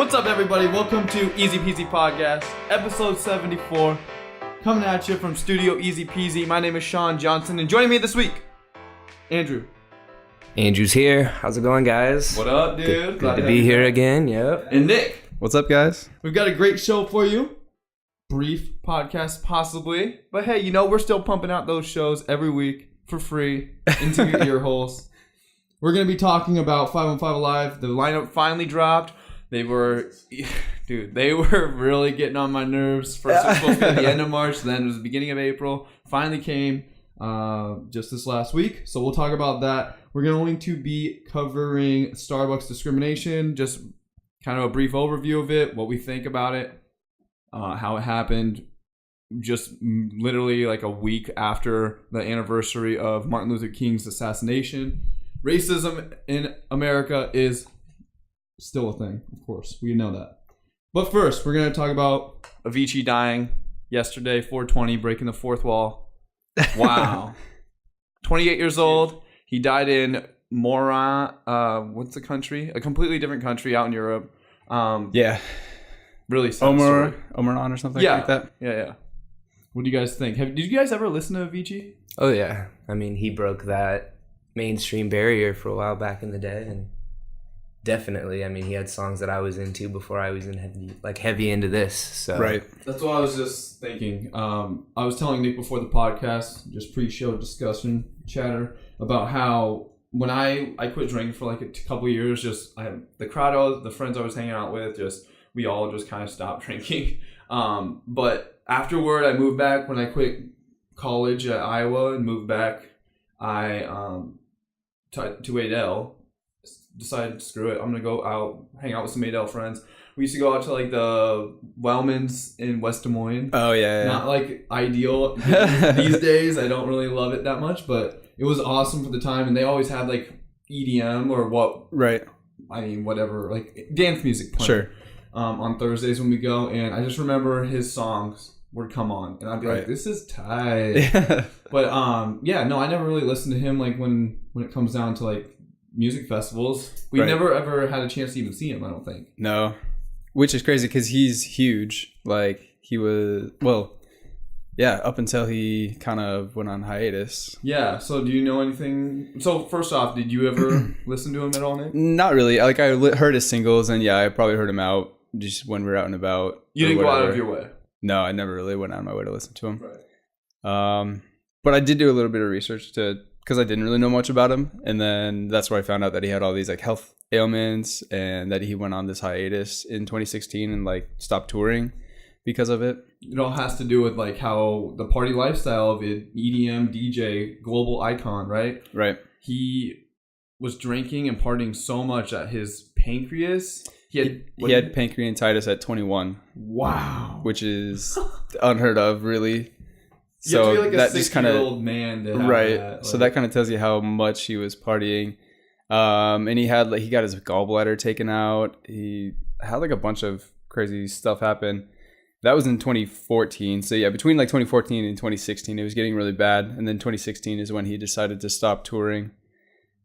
What's up, everybody? Welcome to EZPZ Podcast, episode 74. Coming at you from Studio EZPZ. My name is Shaun Johnson, and joining me this week, Andrew. Andrew's here. How's it going, guys? What up, dude? Good to be here again. Yep. And Nick. What's up, guys? We've got a great show for you. Brief podcast, possibly. But hey, you know, we're still pumping out those shows every week for free into your ear holes. We're going to be talking about 515 Alive. The lineup finally dropped. They were really getting on my nerves. First it was supposed to be at the end of March, then it was the beginning of April. Finally came just this last week. So we'll talk about that. We're going to be covering Starbuck's Discrimination, just kind of a brief overview of it, what we think about it, how it happened, just literally like a week after the anniversary of Martin Luther King's assassination. Racism in America is still a thing, of course. We know that. But first, we're going to talk about Avicii dying yesterday, 420, breaking the fourth wall. Wow. 28 years old. He died in Moran. What's the country? A completely different country out in Europe. Yeah. Really sad story. Omaran or something like that. Yeah. What do you guys think? Did you guys ever listen to Avicii? Oh, yeah. I mean, he broke that mainstream barrier for a while back in the day, and definitely, I mean, he had songs that I was into before I was heavy into this. So right. That's what I was just thinking. I was telling Nick before the podcast, just pre-show discussion chatter, about how when I quit drinking for like a couple of years, the friends I was hanging out with, we all just kind of stopped drinking. But afterward, I moved back. When I quit college at Iowa and moved back, I to Adele. Decided, screw it, I'm gonna go out, hang out with some Adele friends. We used to go out to like the Wellmans in West Des Moines. Oh yeah. Not like ideal these days. I don't really love it that much, but it was awesome for the time. And they always had like EDM or whatever, like dance music playing. Sure. On Thursdays when we go, and I just remember his songs would come on, and I'd be like, "This is tight." But I never really listened to him like when it comes down to like music festivals. We never ever had a chance to even see him, I don't think. No. Which is crazy because he's huge. Like he was, up until he kind of went on hiatus. Yeah. So do you know anything? So first off, did you ever listen to him at all, Nick? Not really. Like I heard his singles, and I probably heard him out just when we were out and about. You didn't go out of your way? No, I never really went out of my way to listen to him. Right. But I did do a little bit of research because I didn't really know much about him. And then that's where I found out that he had all these like health ailments and that he went on this hiatus in 2016 and like stopped touring because of it. It all has to do with like how the party lifestyle of an EDM DJ global icon, right? Right. He was drinking and partying so much that his pancreas... He had pancreatitis at 21. Wow. Which is unheard of, really. You have to be like a 60-year-old man to have right. that. Like, so that kind of tells you how much he was partying. And he got his gallbladder taken out. He had like a bunch of crazy stuff happen. That was in 2014. So yeah, between like 2014 and 2016, it was getting really bad. And then 2016 is when he decided to stop touring.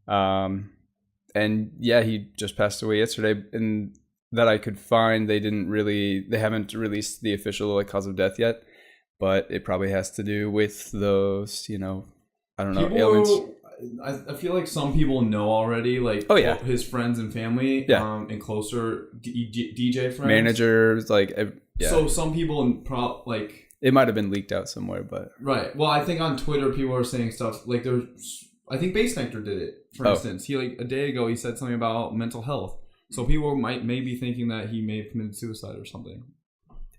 And yeah, he just passed away yesterday. And that I could find, they haven't released the official like cause of death yet. But it probably has to do with those, ailments. I feel like some people know already, like his friends and family, and closer DJ friends, managers, So some people it might have been leaked out somewhere, but right. Well, I think on Twitter people are saying stuff like I think Bassnectar did it, for instance. He a day ago he said something about mental health, so people may be thinking that he may have committed suicide or something.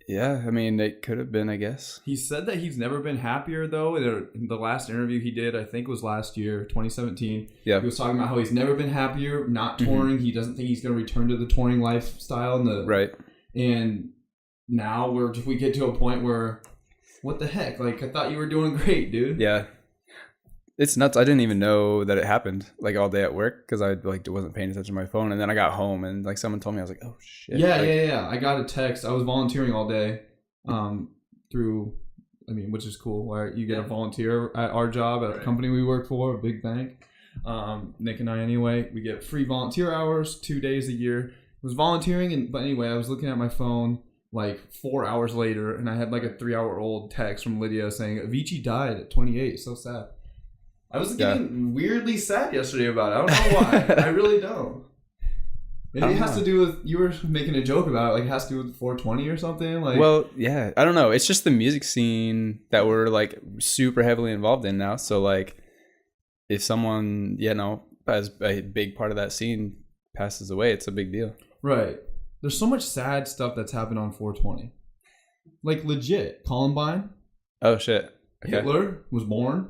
Yeah, I mean, it could have been, I guess. He said that he's never been happier, though. In the last interview he did, I think was last year, 2017. Yeah. He was talking about how he's never been happier, not touring. Mm-hmm. He doesn't think he's going to return to the touring lifestyle. Right. And now we get to a point where, what the heck? Like, I thought you were doing great, dude. Yeah. It's nuts. I didn't even know that it happened like all day at work because I wasn't paying attention to my phone, and then I got home and like someone told me. I was like, oh shit. Yeah. I got a text. I was volunteering all day which is cool. Where you get a volunteer at our job at a company we work for, a big bank. Nick and I anyway, we get free volunteer hours 2 days a year, was volunteering, but anyway, I was looking at my phone like 4 hours later, and I had like a 3-hour-old text from Lydia saying Avicii died at 28. So sad. I was getting weirdly sad yesterday about it. I don't know why. I really don't. Maybe it has to do with, you were making a joke about it, like it has to do with 420 or something. Like, well, yeah, I don't know. It's just the music scene that we're like super heavily involved in now. So like, if someone, as a big part of that scene passes away, it's a big deal. Right. There's so much sad stuff that's happened on 420. Like legit, Columbine. Oh shit. Okay. Hitler was born.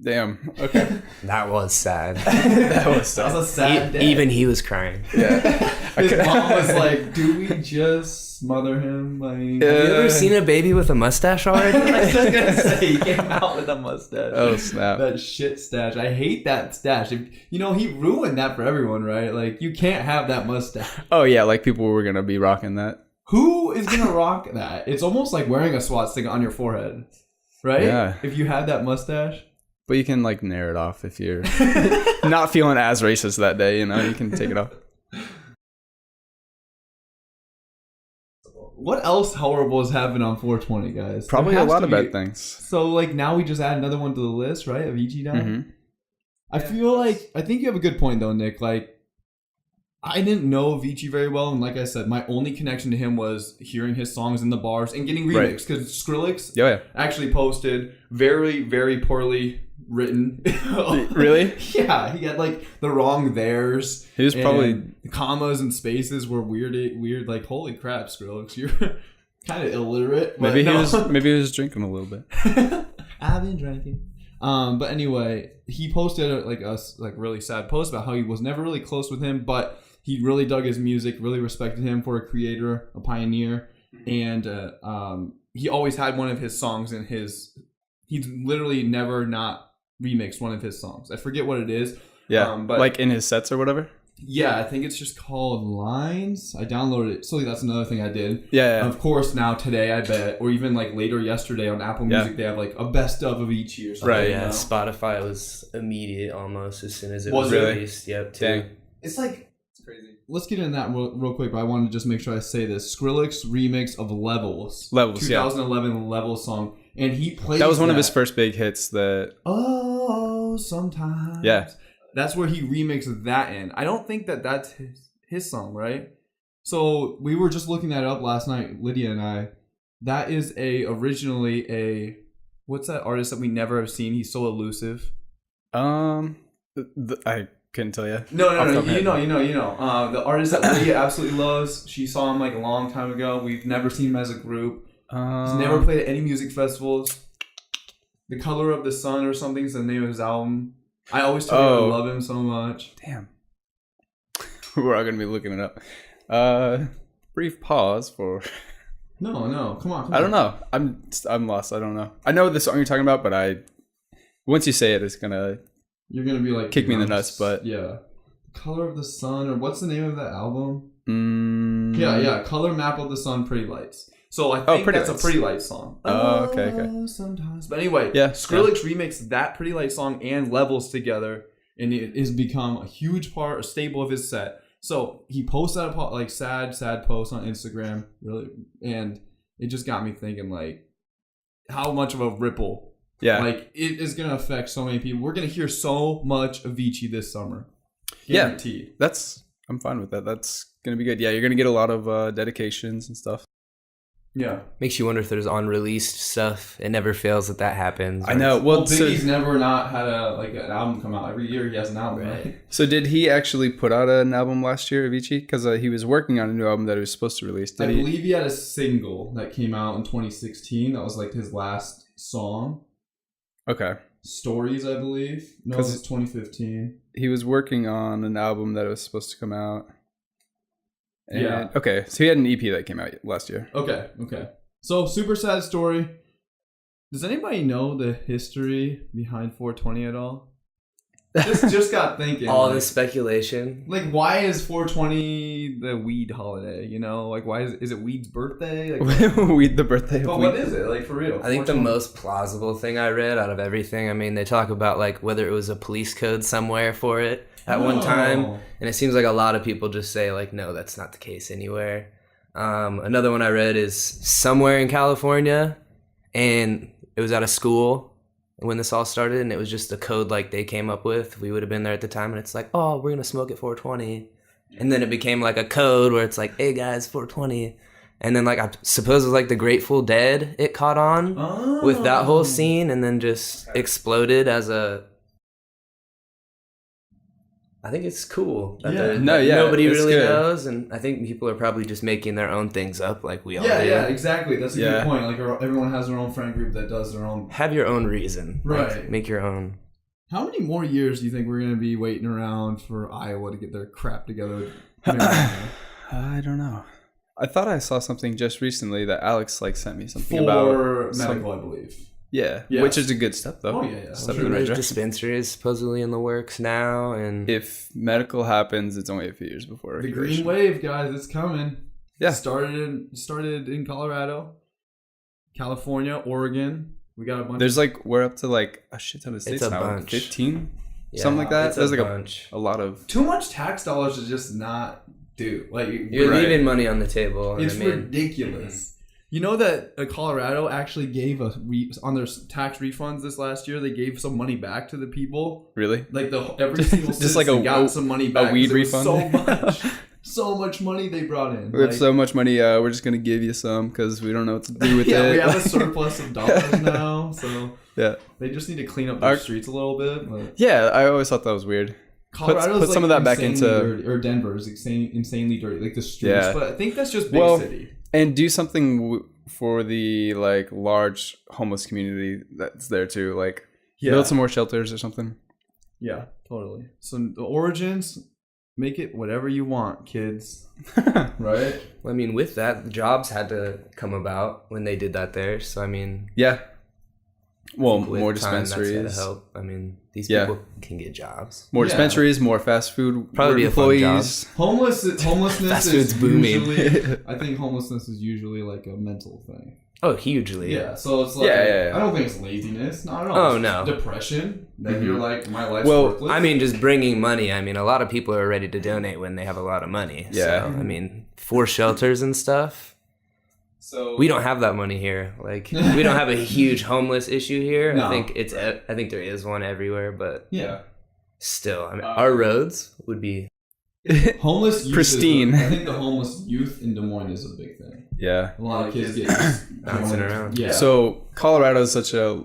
Damn. Okay. That was sad. That was a sad day. Even he was crying. Yeah. His mom was like, "Do we just smother him?" Like, have you ever seen a baby with a mustache already? I was just gonna say he came out with a mustache. Oh snap! That shit stash. I hate that stash. He ruined that for everyone, right? Like, you can't have that mustache. Oh yeah, like people were gonna be rocking that. Who is gonna rock that? It's almost like wearing a swastika on your forehead, right? Yeah. If you had that mustache. But you can like nair it off if you're not feeling as racist that day. You can take it off. What else horrible has happened on 420, guys? Probably a lot of bad things. So, like, now we just add another one to the list, right? Avicii died. Mm-hmm. I think you have a good point, though, Nick. Like, I didn't know Avicii very well, and like I said, my only connection to him was hearing his songs in the bars and getting remixed, because Skrillex actually posted very, very poorly written. Really? Yeah, he had like the wrong theirs. He was probably commas and spaces were weird. Like, holy crap, Skrillex, you're kind of illiterate. Maybe he was drinking a little bit. I've been drinking. But anyway, he posted a really sad post about how he was never really close with him, but he really dug his music, really respected him for a creator, a pioneer, and he always had one of his songs in his. He's literally never not remixed one of his songs. I forget what it is. Yeah, but like in his sets or whatever. Yeah, I think it's just called Lines. I downloaded it. So that's another thing I did. Yeah. Of course, now today, I bet, or even like later yesterday on Apple Music, they have like a best of Avicii or something. Right. Yeah. Spotify was immediate almost as soon as it Was was it? released. Yep. Too. Dang. It's like, it's crazy. Let's get into that real quick, but I wanted to just make sure I say this. Skrillex remix of Levels. 2011 Levels song. And he played that was one of his first big hits that... Oh, sometimes. Yeah. That's where he remixed that in. I don't think that's his song, right? So we were just looking that up last night, Lydia and I. That is originally a... What's that artist that we never have seen? He's so elusive. I couldn't tell you. No. You know. The artist that Lydia absolutely loves. She saw him like a long time ago. We've never seen him as a group. He's never played at any music festivals. The Color of the Sun or something is the name of his album. I always told you I love him so much. Damn. We're all going to be looking it up. Brief pause for... No. Come on. I don't know. I'm lost. I don't know. I know the song you're talking about, but once you say it, it's going to... You're going to be like... Kick me in the nuts, but... Yeah. Color of the Sun, or what's the name of that album? Yeah. Color Map of the Sun, Pretty Lights. So I think that's a Pretty Lights song. Oh, okay. Sometimes. But anyway, yeah, Skrillex remixed that Pretty Lights song and Levels together, and it has become a huge part, a staple of his set. So he posted like sad post on Instagram, really, and it just got me thinking, like, how much of a ripple. Yeah. Like, it is going to affect so many people. We're going to hear so much Avicii this summer. Guaranteed. Yeah. I'm fine with that. That's going to be good. Yeah, you're going to get a lot of dedications and stuff. Yeah. Makes you wonder if there's unreleased stuff. It never fails that happens. I know. Well, Biggie's never not had an album come out. Every year he has an album, right? So did he actually put out an album last year, Avicii? Because he was working on a new album that he was supposed to release. I believe he had a single that came out in 2016. That was like his last song. Okay. Stories, I believe. No, it was 2015. He was working on an album that was supposed to come out. And, yeah. Okay, so he had an EP that came out last year. Okay. So, super sad story. Does anybody know the history behind 420 at all? Just got thinking. All this speculation. Like, why is 420 the weed holiday? You know, like, why is it weed's birthday? Like, weed, the birthday of but weed. what is it? Like, for real? I think the most plausible thing I read out of everything, I mean, they talk about, like, whether it was a police code somewhere for it. at one time. And it seems like a lot of people just say like, no, that's not the case anywhere. Another one I read is somewhere in California, and it was at a school when this all started, and it was just a code like they came up with. We would have been there at the time, and it's like, oh, we're gonna smoke at 420, and then it became like a code where it's like, hey guys, 420, and then like I suppose it was like the Grateful Dead, it caught on with that whole scene, and then just exploded as a. I think it's cool. That nobody really knows, and I think people are probably just making their own things up, like we all do. Yeah, exactly. That's a good point. Like everyone has their own friend group that does their own. Have your own reason, right? Like, make your own. How many more years do you think we're gonna be waiting around for Iowa to get their crap together? I don't know. I thought I saw something just recently that Alex like sent me something for medical, I believe. Yeah, which is a good step, though. Oh, yeah. Step in the right direction. Dispensaries supposedly in the works now, and if medical happens, it's only a few years before. The green wave, guys, it's coming. Yeah, started in Colorado, California, Oregon. We got a bunch. We're up to like a shit ton of states now. Bunch. 15, something like that. There's like bunch. a lot of too much tax dollars to just not do. Like you're leaving money on the table. It's ridiculous. You know that Colorado actually gave on their tax refunds this last year, they gave some money back to the people. Really? Like every single just like got some money back. A weed refund? So much money they brought in. We have so much money, we're just going to give you some because we don't know what to do with it. We have a surplus of dollars now, so yeah, they just need to clean up their streets a little bit. But yeah, I always thought that was weird. Colorado's put some of that back into dirty, or Denver is insanely dirty, like the streets. But I think that's just big city. And do something for the like large homeless community that's there too. Like build some more shelters or something. Yeah, totally. So the origins, make it whatever you want, kids. Right? Well, I mean, with that, jobs had to come about when they did that there. So I mean, yeah. Well, more dispensaries. That's gotta help. I mean, these people can get jobs. More dispensaries, more fast food. Probably be employees. Homelessness fast is food's booming. Usually, I think homelessness is usually like a mental thing. Oh, hugely. Yeah, so it's like I don't think it's laziness. Not at all. Oh, no. Depression. Then you're like, my life's worthless. I mean, just bringing money. I mean, a lot of people are ready to donate when they have a lot of money. Yeah. So, I mean, for shelters and stuff. So we don't have that money here. Like we don't have a huge homeless issue here. No. I think there is one everywhere, but still, I mean, our roads would be homeless youth pristine. I think the homeless youth in Des Moines is a big thing. Yeah, a lot of kids get bouncing around. Yeah. So Colorado is such a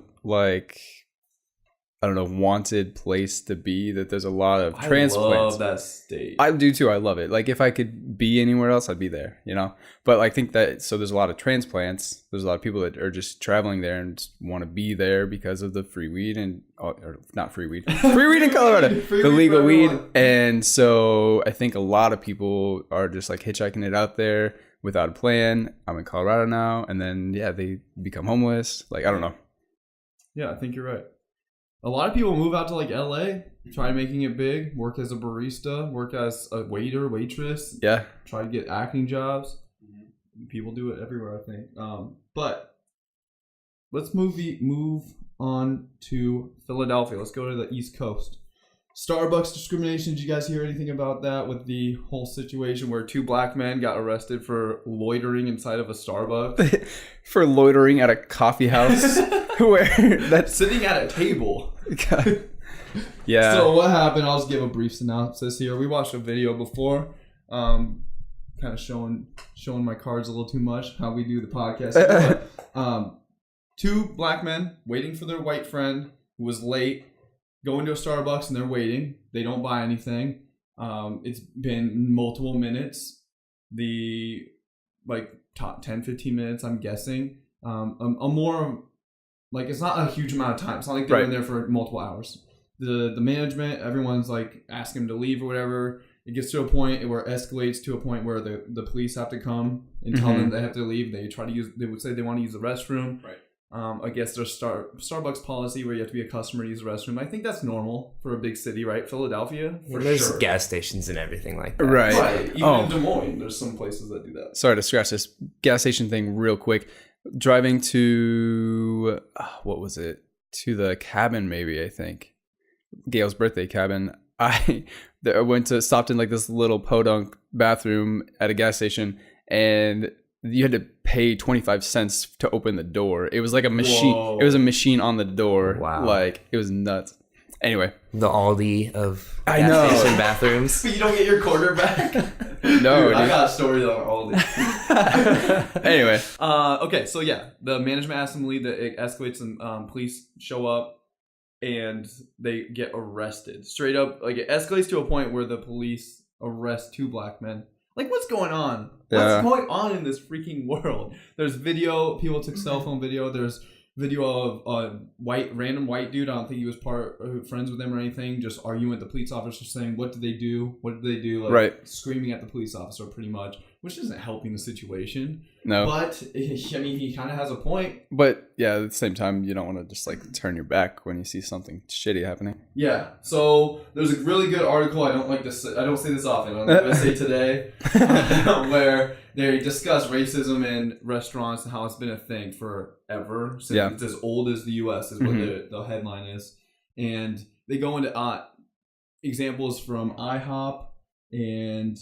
I don't know, wanted place to be, that there's a lot of transplants. I love that state. I do too. I love it. Like if I could be anywhere else, I'd be there, you know? But I think that, so there's a lot of transplants. There's a lot of people that are just traveling there and just want to be there because of the free weed or not free weed, free weed in Colorado, the legal weed. And so I think a lot of people are just like hitchhiking it out there without a plan. I'm in Colorado now. And then, they become homeless. Like, I don't know. Yeah, I think you're right. A lot of people move out to like LA, try making it big, work as a barista, work as a waiter, waitress. Yeah. Try to get acting jobs. People do it everywhere, I think. But let's move on to Philadelphia. Let's go to the East Coast. Starbucks discrimination. Did you guys hear anything about that with the whole situation where 2 black men got arrested for loitering inside of a Starbucks? For loitering at a coffee house? Where that's sitting at a table. Yeah. So what happened? I'll just give a brief synopsis here. We watched a video before, kind of showing my cards a little too much, how we do the podcast. But, 2 black men waiting for their white friend who was late, go into a Starbucks and they're waiting. They don't buy anything. It's been multiple minutes. The top 10, 15 minutes, I'm guessing. A more it's not a huge amount of time. It's not like they're in there for multiple hours. The management, everyone's like asking them to leave or whatever. It gets to a point where it escalates to a point where the police have to come and tell them they have to leave. They would say they want to use the restroom. Right. I guess there's Starbucks policy where you have to be a customer to use the restroom. I think that's normal for a big city, right? Philadelphia, for there's sure. Gas stations and everything like that. Right. Even in Des Moines, there's some places that do that. Sorry to scratch this gas station thing real quick. Driving to, what was it? To the cabin, maybe, I think. Gail's birthday cabin. I stopped in like this little podunk bathroom at a gas station, and you had to pay 25 cents to open the door. It was like a machine. Whoa. It was a machine on the door. Wow. Like, it was nuts. Anyway. The Aldi of I know. gas station bathrooms. But you don't get your quarter back. No. Dude, I got stories on all this. Anyway. Okay, so yeah, the management asked them to leave. It escalates, and police show up, and they get arrested. Straight up, like, it escalates to a point where the police arrest 2 black men. Like, what's going on? Yeah. What's going on in this freaking world? There's video. People took cell phone video. There's video of a random white dude. I don't think he was friends with them or anything. Just arguing with the police officer, saying, "What did they do? What did they do?" Like, right. Screaming at the police officer, pretty much, which isn't helping the situation. No. But I mean, he kind of has a point. But yeah, at the same time, you don't want to just like turn your back when you see something shitty happening. Yeah. So there's a really good article. I don't say this often on USA Today, where they discuss racism in restaurants and how it's been a thing forever. Since it's as old as the U.S. is what the headline is, and they go into examples from IHOP and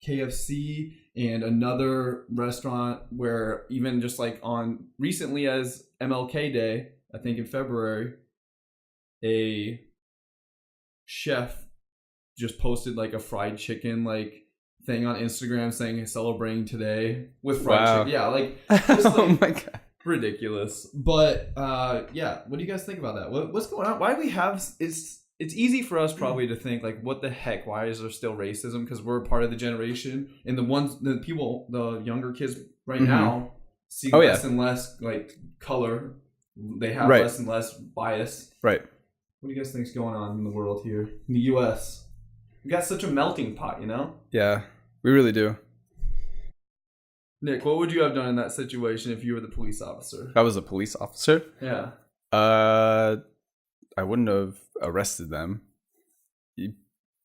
KFC and another restaurant where even just like on recently as MLK Day, I think in February, a chef just posted like a fried chicken like thing on Instagram saying he's celebrating today with fried chicken. Yeah, like, just, like, oh my god, ridiculous. But yeah, what do you guys think about that? What's going on? Why do we have it's easy for us probably to think like, what the heck? Why is there still racism? Because we're part of the generation, and the younger kids right now see less and less like color. They have less and less bias. Right. What do you guys think's going on in the world here in the U.S.? We got such a melting pot, you know? Yeah, we really do. Nick, what would you have done in that situation if you were the police officer? If I was a police officer? Yeah. I wouldn't have arrested them. You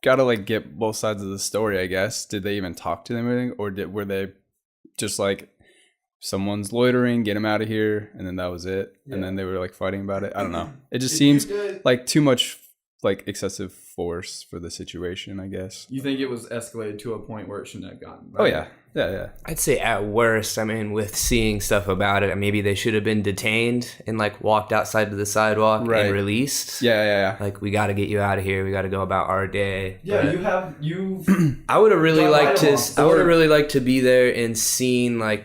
gotta like get both sides of the story, I guess. Did they even talk to them or anything? Or were they just like, someone's loitering, get him out of here, and then that was it? Yeah. And then they were like fighting about it? I don't know. It just seems like too much like excessive force for the situation, I guess. You think it was escalated to a point where it shouldn't have gotten, right? Oh yeah. Yeah. I'd say at worst, I mean, with seeing stuff about it, maybe they should have been detained and like walked outside to the sidewalk and released. Yeah. Like, we got to get you out of here. We got to go about our day. Yeah, but I would have really liked to. I would have really liked to be there and seen like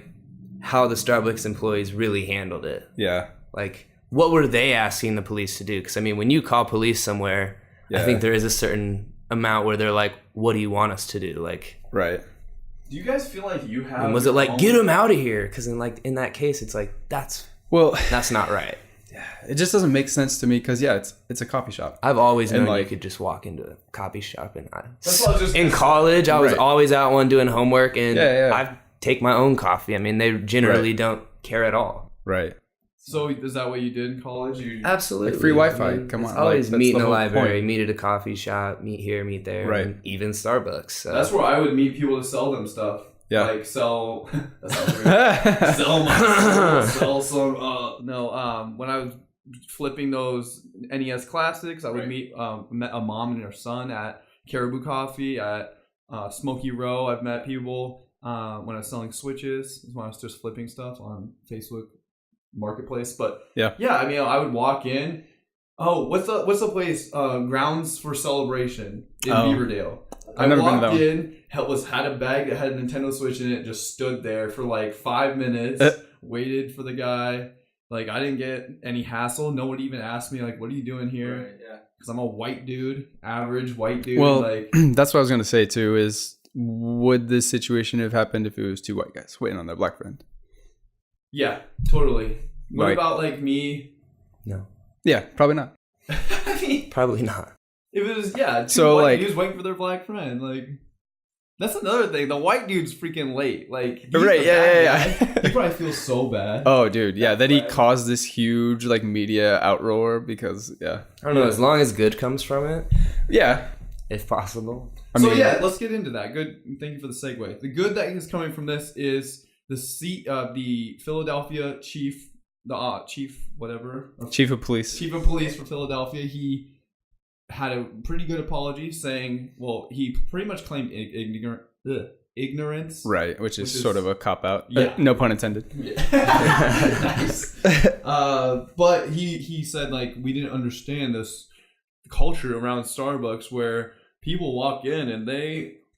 how the Starbucks employees really handled it. Yeah. Like, what were they asking the police to do? Because I mean, when you call police somewhere, I think there is a certain amount where they're like, "What do you want us to do?" Like, right. Do you guys feel like you have? And was it like, get him out of here? Because in that case, it's like that's not right. Yeah, it just doesn't make sense to me because it's a coffee shop. I've always known you could just walk into a coffee shop and in college I was always out one doing homework and I take my own coffee. I mean, they generally don't care at all. Right. So is that what you did in college? Absolutely. Like free Wi-Fi. I mean, come on. Always meet in the library, meet at a coffee shop, meet here, meet there. Right. And even Starbucks. So. That's where I would meet people to sell them stuff. Yeah. Like sell. That sounds weird. Sell my sell some. When I was flipping those NES classics, I would meet a mom and her son at Caribou Coffee at Smoky Row. I've met people when I was selling switches. When I was just flipping stuff on Facebook Marketplace. But yeah, I mean, I would walk in. Oh, what's the place? Grounds for Celebration in Beaverdale. I walked in, had a bag that had a Nintendo Switch in it, just stood there for like 5 minutes, waited for the guy. Like, I didn't get any hassle. No one even asked me, like, what are you doing here? Right, yeah. Because I'm a white dude, average white dude. Well, like, that's what I was going to say too, is would this situation have happened if it was 2 white guys waiting on their black friend? Yeah, totally. What about like me? No. Yeah, probably not. I mean, probably not. If it was, two white dudes waiting for their black friend, like, that's another thing. The white dude's freaking late. Like, he probably feels so bad. Oh, dude, yeah. Then he caused this huge like media outroar because I don't know. As long as good comes from it, if possible. I mean, let's get into that. Good. Thank you for the segue. The good that is coming from this is the Philadelphia chief of police for Philadelphia. He had a pretty good apology saying, well, he pretty much claimed ignorance. Right, which is sort of a cop-out. Yeah. No pun intended. Yeah. Nice. But he said, like, we didn't understand this culture around Starbucks where people walk in and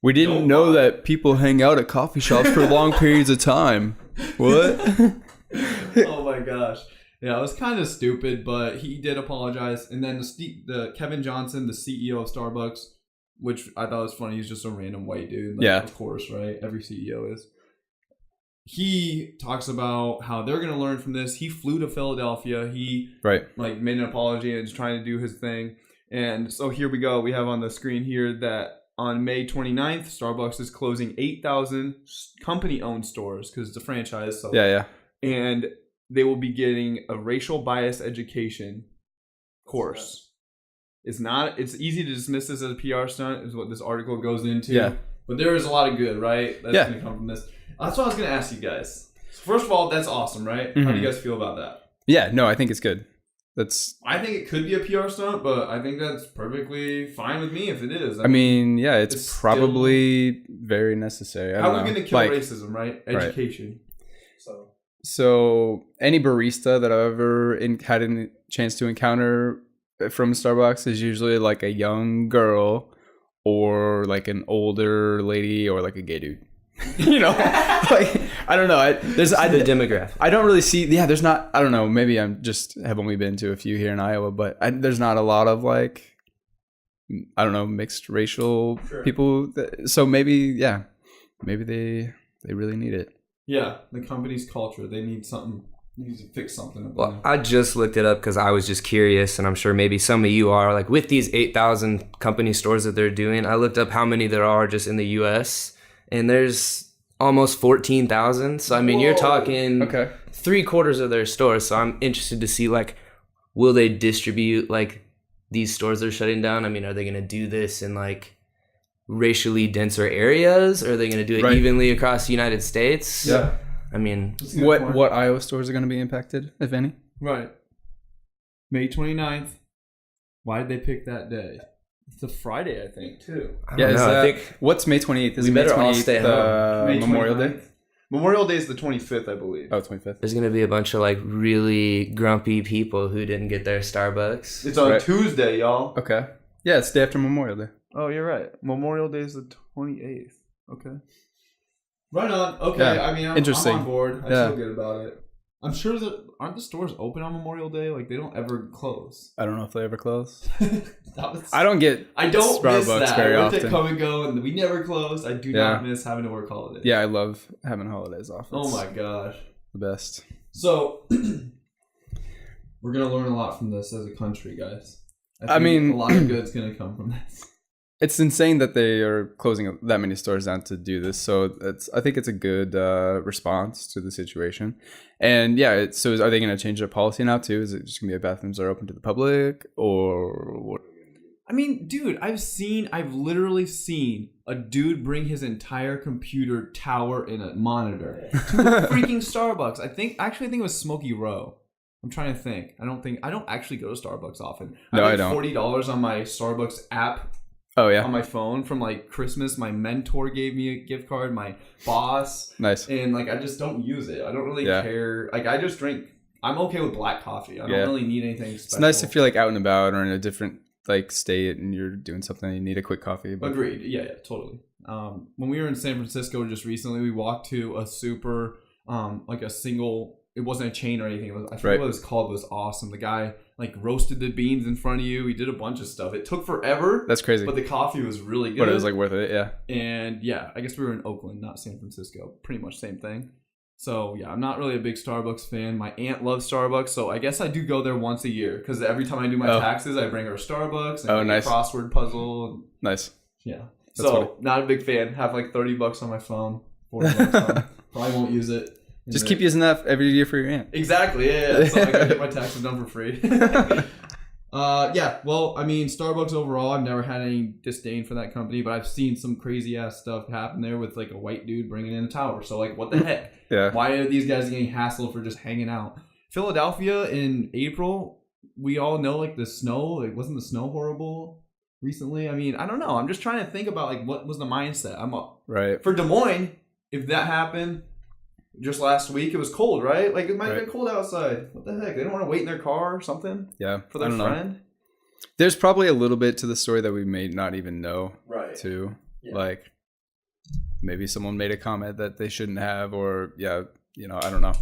we didn't know that people hang out at coffee shops for long periods of time. What? Oh my gosh. Yeah, it was kind of stupid, but he did apologize. And then the Kevin Johnson, the CEO of Starbucks, which I thought was funny. He's just a random white dude. Like, yeah. Of course, right? Every CEO is. He talks about how they're going to learn from this. He flew to Philadelphia. He made an apology and is trying to do his thing. And so here we go. We have on the screen here that on May 29th, Starbucks is closing 8,000 company-owned stores because it's a franchise. So yeah. And they will be getting a racial bias education course. It's easy to dismiss this as a PR stunt, is what this article goes into. Yeah. But there is a lot of good, right? That's going to come from this. That's what I was going to ask you guys. First of all, that's awesome, right? Mm-hmm. How do you guys feel about that? Yeah, no, I think it's good. I think it could be a PR stunt, but I think that's perfectly fine with me if it is. I mean, yeah, it's probably very necessary. How are we going to kill racism, right? Education. Right. So any barista that I've ever had a chance to encounter from Starbucks is usually like a young girl or like an older lady or like a gay dude. You know, like, I don't know. The demographic. I don't really see. Yeah, there's not. I don't know. Maybe have only been to a few here in Iowa, but there's not a lot of like, I don't know, mixed racial people. So maybe they really need it. Yeah, the company's culture. They need something. They need to fix something. Well, I just looked it up because I was just curious, and I'm sure maybe some of you are, like, with these 8,000 company stores that they're doing. I looked up how many there are just in the U.S., and there's almost 14,000. So, I mean, you're talking 3/4 of their stores. So I'm interested to see, like, will they distribute, like, these stores they're shutting down? I mean, are they going to do this in, like, racially denser areas? Or are they going to do it evenly across the United States? Yeah. I mean, what Iowa stores are going to be impacted, if any? Right. May 29th. Why did they pick that day? It's a Friday, I think, too. I think what's May 28th? Is we May better 28th, all stay home. Memorial Day? Memorial Day is the 25th, I believe. Oh, 25th. There's going to be a bunch of, like, really grumpy people who didn't get their Starbucks. It's on Tuesday, y'all. Okay. Yeah, it's the day after Memorial Day. Oh, you're right. Memorial Day is the 28th. Okay. Right on. Okay, yeah. I mean, I'm on board. I feel good about it. I'm sure that aren't the stores open on Memorial Day? Like, they don't ever close. I don't know if they ever close. I don't Starbucks miss that. very I often. worked at Come and Go, and we never closed. I do not miss having to work holidays. Yeah, I love having holidays off. Oh my gosh, the best. So we're gonna learn a lot from this as a country, guys. I mean, a lot of good's gonna come from this. It's insane that they are closing that many stores down to do this. So I think it's a good response to the situation. And yeah, so are they going to change their policy now too? Is it just going to be bathrooms are open to the public or what? I mean, dude, I've literally seen a dude bring his entire computer tower and a monitor to a freaking Starbucks. I think it was Smokey Row. I'm trying to think. I don't actually go to Starbucks often. No, I don't. $40 on my Starbucks app. Oh yeah, on my phone from like Christmas. My mentor gave me a gift card. My boss, nice. And like I just don't use it. I don't really care. Like I just drink. I'm okay with black coffee. I don't really need anything special. It's nice if you're like out and about or in a different like state and you're doing something and you need a quick coffee. But... Agreed. Yeah, totally. When we were in San Francisco just recently, we walked to a super like a single. It wasn't a chain or anything. I forget what it was called. It was awesome. The guy like roasted the beans in front of you. He did a bunch of stuff. It took forever. That's crazy. But the coffee was really good. But it was like worth it, yeah. And yeah, I guess we were in Oakland, not San Francisco. Pretty much same thing. So yeah, I'm not really a big Starbucks fan. My aunt loves Starbucks, so I guess I do go there once a year because every time I do my taxes, I bring her Starbucks and nice. A crossword puzzle. Nice. Yeah. That's funny. Not a big fan. Have like $30 on my phone. $40 probably won't use it. Just keep using that every year for your aunt. Exactly, yeah. So I gotta get my taxes done for free. Well, I mean, Starbucks overall, I've never had any disdain for that company, but I've seen some crazy ass stuff happen there with like a white dude bringing in a tower. So like, what the heck? Yeah. Why are these guys getting hassled for just hanging out? Philadelphia in April, we all know like the snow. Like, wasn't the snow horrible? recently. I mean, I don't know. I'm just trying to think about like what was the mindset. Right. For Des Moines, if that happened just last week, it was cold, right? Like it might have been cold outside. What the heck? They don't want to wait in their car or something. Yeah. For their friend. Know. There's probably a little bit to the story that we may not even know. Right. Too. Yeah. Like maybe someone made a comment that they shouldn't have, or I don't know.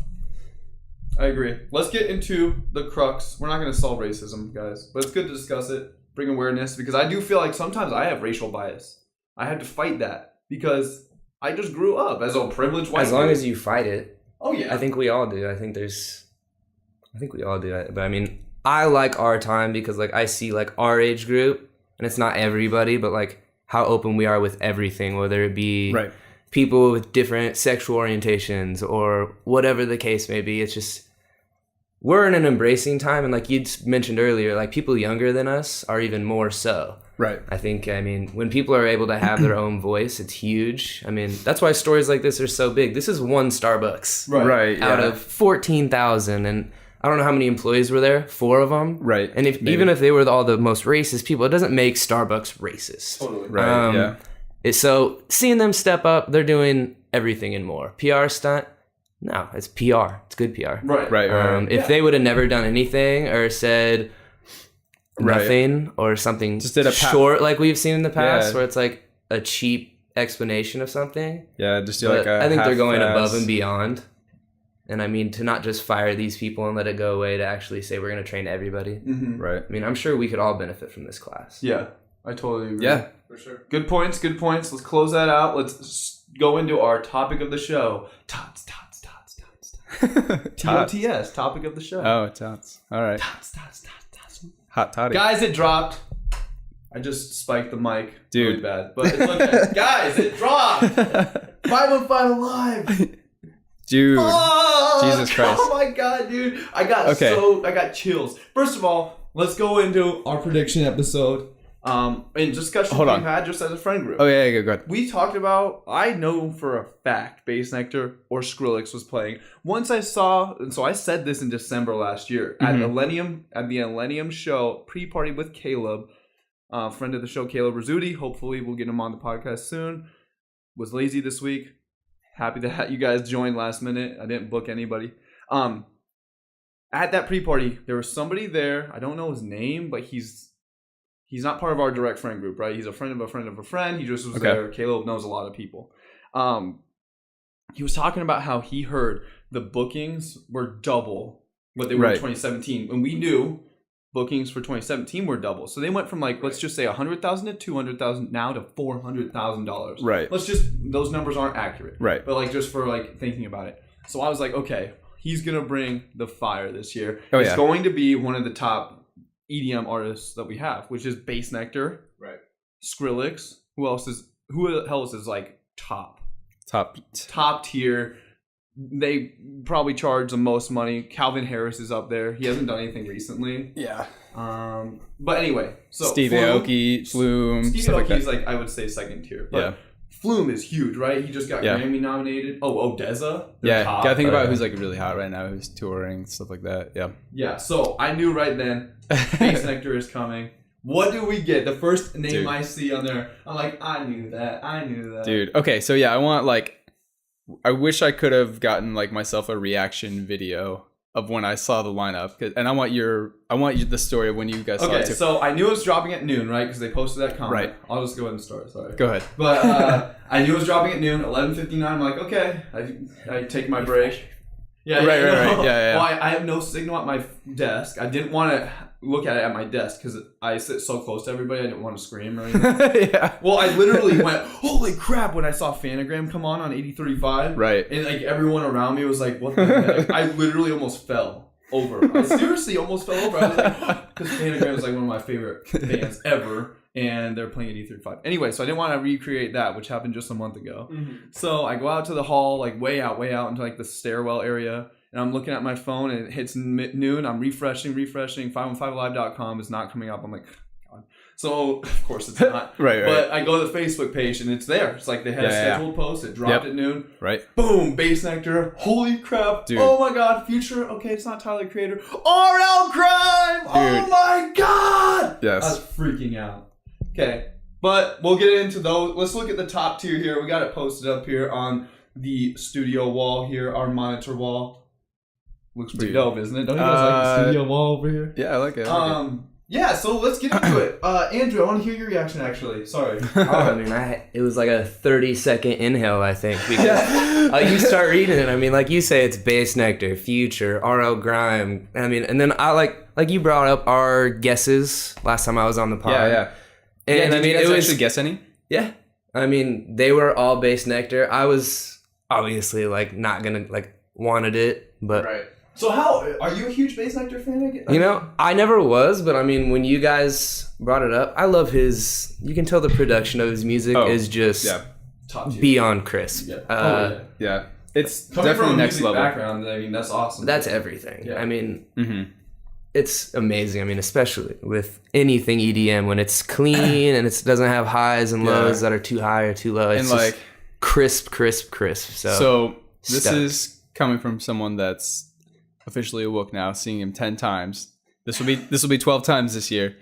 I agree. Let's get into the crux. We're not going to solve racism, guys, but it's good to discuss it, bring awareness, because I do feel like sometimes I have racial bias. I have to fight that because I just grew up as a privileged white As long as you fight it. Oh, yeah. I think we all do. I think we all do. But I mean, I like our time because like I see like our age group, and it's not everybody, but like how open we are with everything, whether it be people with different sexual orientations or whatever the case may be. It's just, we're in an embracing time, and like you mentioned earlier, like people younger than us are even more so. Right. I mean, when people are able to have their own voice, it's huge. I mean, that's why stories like this are so big. This is one Starbucks. Right. Out of 14,000, and I don't know how many employees were there, 4 of them. Right. And even if they were all the most racist people, it doesn't make Starbucks racist. Totally. Right. So seeing them step up, they're doing everything and more. PR stunt. No, it's PR. It's good PR. Right. If they would have never done anything or said nothing or something just did a short like we've seen in the past, where it's like a cheap explanation of something. Yeah, just do like a I think they're going half-ass. above and beyond. And I mean, to not just fire these people and let it go away, to actually say we're going to train everybody. Mm-hmm. Right. I mean, I'm sure we could all benefit from this class. Yeah, I totally agree. Yeah. For sure. Good points. Let's close that out. Let's go into our topic of the show. Tots. TOTS, topic of the show. Oh, tots. All right. Tots. Hot toddy. Guys, it dropped. I just spiked the mic. Dude. Really bad. But it's okay. Guys, it dropped. 515 Alive. Dude. Oh, Jesus Christ. Oh my God, dude. I got chills. First of all, let's go into our prediction episode. And discussion we've had just as a friend group. Oh, yeah, go ahead. We talked about, I know for a fact, Bassnectar or Skrillex was playing. Once I saw, and so I said this in December last year, at the Millennium show, pre-party with Caleb, friend of the show, Caleb Rizzuti. Hopefully we'll get him on the podcast soon. Was lazy this week. Happy that you guys joined last minute. I didn't book anybody. At that pre-party, there was somebody there. I don't know his name, but he's not part of our direct friend group, right? He's a friend of a friend of a friend. He just was there. Caleb knows a lot of people. He was talking about how he heard the bookings were double what they were in 2017. And we knew bookings for 2017 were double. So they went from let's just say $100,000 to $200,000 now to $400,000. Right. Those numbers aren't accurate. Right. But just for thinking about it. So I was like, okay, he's going to bring the fire this year. Oh, he's going to be one of the top EDM artists that we have, which is Bassnectar, Skrillex. Who else is top tier? They probably charge the most money. Calvin Harris is up there. He hasn't done anything recently. Yeah. But anyway, so Steve Aoki, Flume. Steve Aoki's I would say second tier. But Flume is huge, right? He just got Grammy nominated. Oh, Odessa. Gotta think about who's really hot right now, who's touring, stuff like that. Yeah. Yeah. So I knew right then Bassnectar is coming. What do we get? The first name I see on there, I'm like, I knew that. Dude. Okay, so yeah, I want I wish I could have gotten myself a reaction video of when I saw the lineup, and I want the story of when you guys saw it too. So I knew it was dropping at noon, right? Because they posted that comment. Right. I'll just go ahead and start. Sorry. Go ahead. But I knew it was dropping at noon, 11:59. I'm like, okay. I take my break. Yeah. Right. Yeah. Well, I have no signal at my desk. I didn't want to look at it at my desk because I sit so close to everybody. I didn't want to scream or anything. Yeah. Well, I literally went, holy crap, when I saw Fanagram come on 83.5. Right. And everyone around me was like, what the heck? I literally almost fell over. I seriously almost fell over. I was like, because Fanagram is one of my favorite bands ever. And they're playing 83.5. Anyway, so I didn't want to recreate that, which happened just a month ago. Mm-hmm. So I go out to the hall, way out into the stairwell area. And I'm looking at my phone and it hits noon. I'm refreshing. 515live.com is not coming up. I'm like, God. So, of course it's not. Right. But I go to the Facebook page and it's there. It's they had a scheduled post. It dropped at noon. Right. Boom. Bassnectar. Holy crap. Dude. Oh my God. Future. Okay, it's not Tyler, the Creator. RL Crime. Dude. Oh my God. Yes. I was freaking out. Okay. But we'll get into those. Let's look at the top tier here. We got it posted up here on the studio wall here, our monitor wall. Looks pretty dope, isn't it? Don't you guys like the studio wall over here? Yeah, I like it. Yeah, so let's get into it. Andrew, I want to hear your reaction, actually. Sorry. I mean, it was like a 30-second inhale, I think. Because you start reading it. I mean, like you say, it's Bassnectar, Future, RL Grime. I mean, and then I like you brought up our guesses last time I was on the pod. Yeah. And did you guys actually guess any? Yeah. I mean, they were all Bassnectar. I was obviously like not gonna wanted it, but. Right. So are you a huge Bassnectar fan? I never was, but I mean, when you guys brought it up, I love you can tell the production of his music is just top tier. Beyond crisp. Yeah. It's coming definitely from a next music level. background, I mean, that's awesome. That's everything. Yeah. I mean, it's amazing. I mean, especially with anything EDM, when it's clean and it doesn't have highs and lows that are too high or too low. It's just crisp. So this is coming from someone that's officially awoke now, seeing him 10 times. This will be 12 times this year.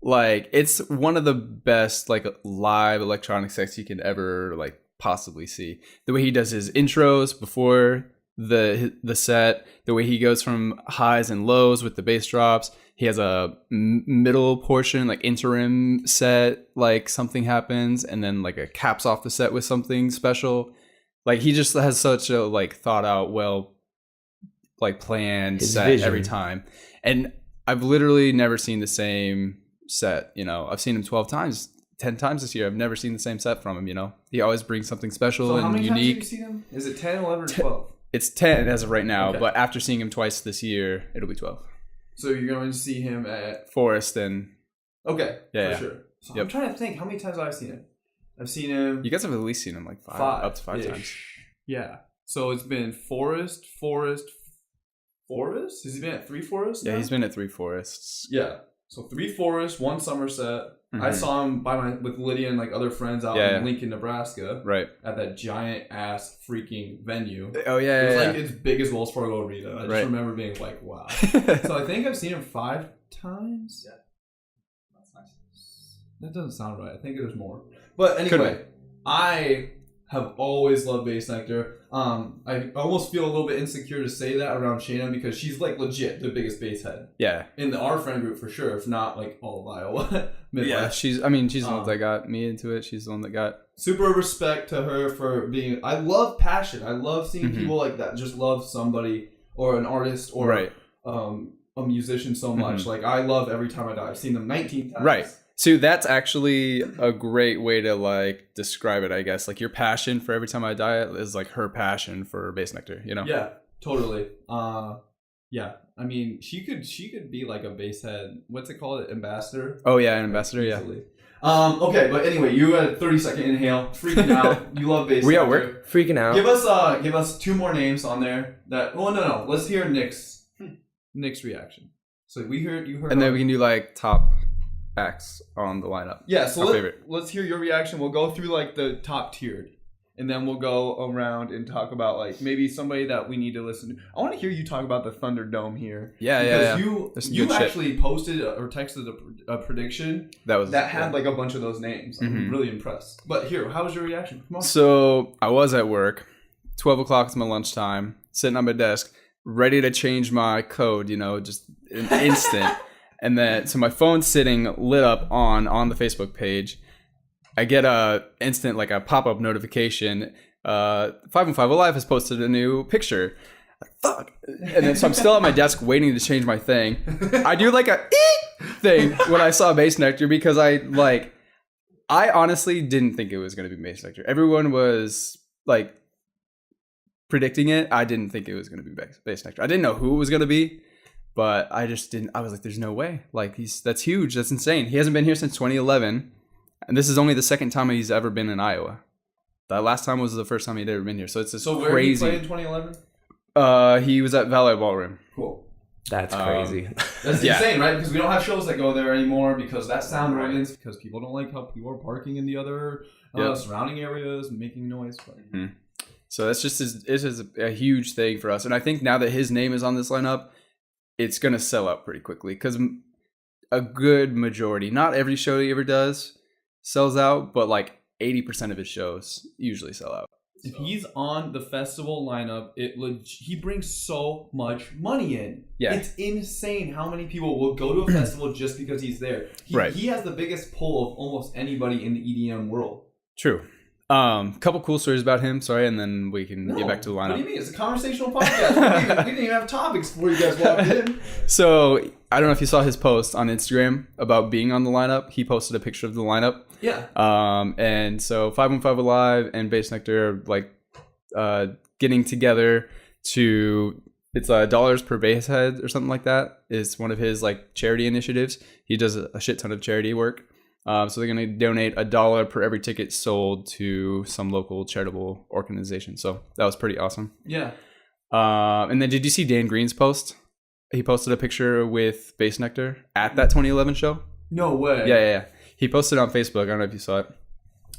Like, it's one of the best live electronic sets you can ever possibly see. The way he does his intros before the set, the way he goes from highs and lows with the bass drops. He has a middle portion, interim set, something happens, and then a caps off the set with something special. He just has such a thought out, planned his set vision. Every time. And I've literally never seen the same set. I've seen him 12 times, 10 times this year. I've never seen the same set from him. He always brings something special and how many unique. times have you seen him? Is it 10, 11, or 12? It's 10 as of right now, but after seeing him twice this year, it'll be 12. So you're going to see him at Forest and okay, yeah, for sure. So I'm trying to think how many times I've seen him. I've seen him. You guys have at least seen him five, up to 5 times. Yeah. So it's been Forest. Has he been at 3 Forests? Yeah, now? he's been at 3 Forests. Yeah. So 3 Forests, 1 Somerset. I saw him with Lydia and other friends out in Lincoln, Nebraska. Right. At that giant ass freaking venue. Oh yeah. It was as big as Wells Fargo Arena. I just remember being wow. So I think I've seen him 5 times. Yeah. That's nice. That doesn't sound right. I think there's more. But anyway, I have always loved Bassnectar. I almost feel a little bit insecure to say that around Shayna because she's legit the biggest bass head. Yeah. In our friend group for sure, if not all of Iowa. Yeah, she's the one that got me into it. She's the one that got super respect to her for being. I love passion. I love seeing people like that just love somebody or an artist or a musician so much. I love Every Time I Die. I've seen them 19 times. Right. So that's actually a great way to describe it, I guess. Your passion for Every Time I Die is her passion for Bassnectar, Yeah, totally. Yeah. I mean, she could be a bass head. What's it called? Ambassador? Oh yeah, an ambassador, easily. Okay, but anyway, you had a 30-second inhale, freaking out. You love Bassnectar. We at work, freaking out. Give us 2 more names on there. No. Let's hear Nick's reaction. So you heard, and then we can do top acts on the lineup. Yeah, so let's hear your reaction. We'll go through the top tiered, and then we'll go around and talk about maybe somebody that we need to listen to. I want to hear you talk about the Thunderdome here. Yeah. Because you actually posted or texted a prediction that had a bunch of those names. I'm really impressed. But here, how was your reaction? Come on. So I was at work. 12 o'clock is my lunchtime. Sitting on my desk, ready to change my code. Just an instant. And then, so my phone's sitting lit up on the Facebook page. I get a instant, a pop-up notification. 515 Alive has posted a new picture. Fuck. And then, so I'm still at my desk waiting to change my thing. I do a thing when I saw Bassnectar because I honestly didn't think it was going to be Bassnectar. Everyone was predicting it. I didn't think it was going to be Bassnectar. I didn't know who it was going to be. But I just didn't. I was like, "There's no way! That's huge. That's insane. He hasn't been here since 2011, and this is only the second time he's ever been in Iowa. That last time was the first time he'd ever been here. So it's crazy. Where did he play in 2011? He was at Valet Ballroom. Cool. That's crazy. That's insane, right? Because we don't have shows that go there anymore because that sound ordinance. Because people don't like how people are parking in the other surrounding areas and making noise. So that's just a huge thing for us, and I think now that his name is on this lineup, it's going to sell out pretty quickly because a good majority, not every show he ever does, sells out, but like 80% of his shows usually sell out. If he's on the festival lineup, he brings so much money in. Yeah. It's insane how many people will go to a festival just because he's there. He has the biggest pull of almost anybody in the EDM world. True. Couple cool stories about him, sorry, and then we can get back to the lineup. What do you mean? It's a conversational podcast. we didn't even have topics before you guys walked in. So, I don't know if you saw his post on Instagram about being on the lineup. He posted a picture of the lineup. Yeah. And so 515 Alive and Bassnectar are like getting together to, it's dollars per bass head or something like that. It's one of his like charity initiatives. He does a shit ton of charity work. So they're going to donate $1 per every ticket sold to some local charitable organization. So that was pretty awesome. Yeah. And then did you see Dan Green's post? He posted a picture with Bassnectar at that 2011 show. No way. Yeah. He posted it on Facebook. I don't know if you saw it.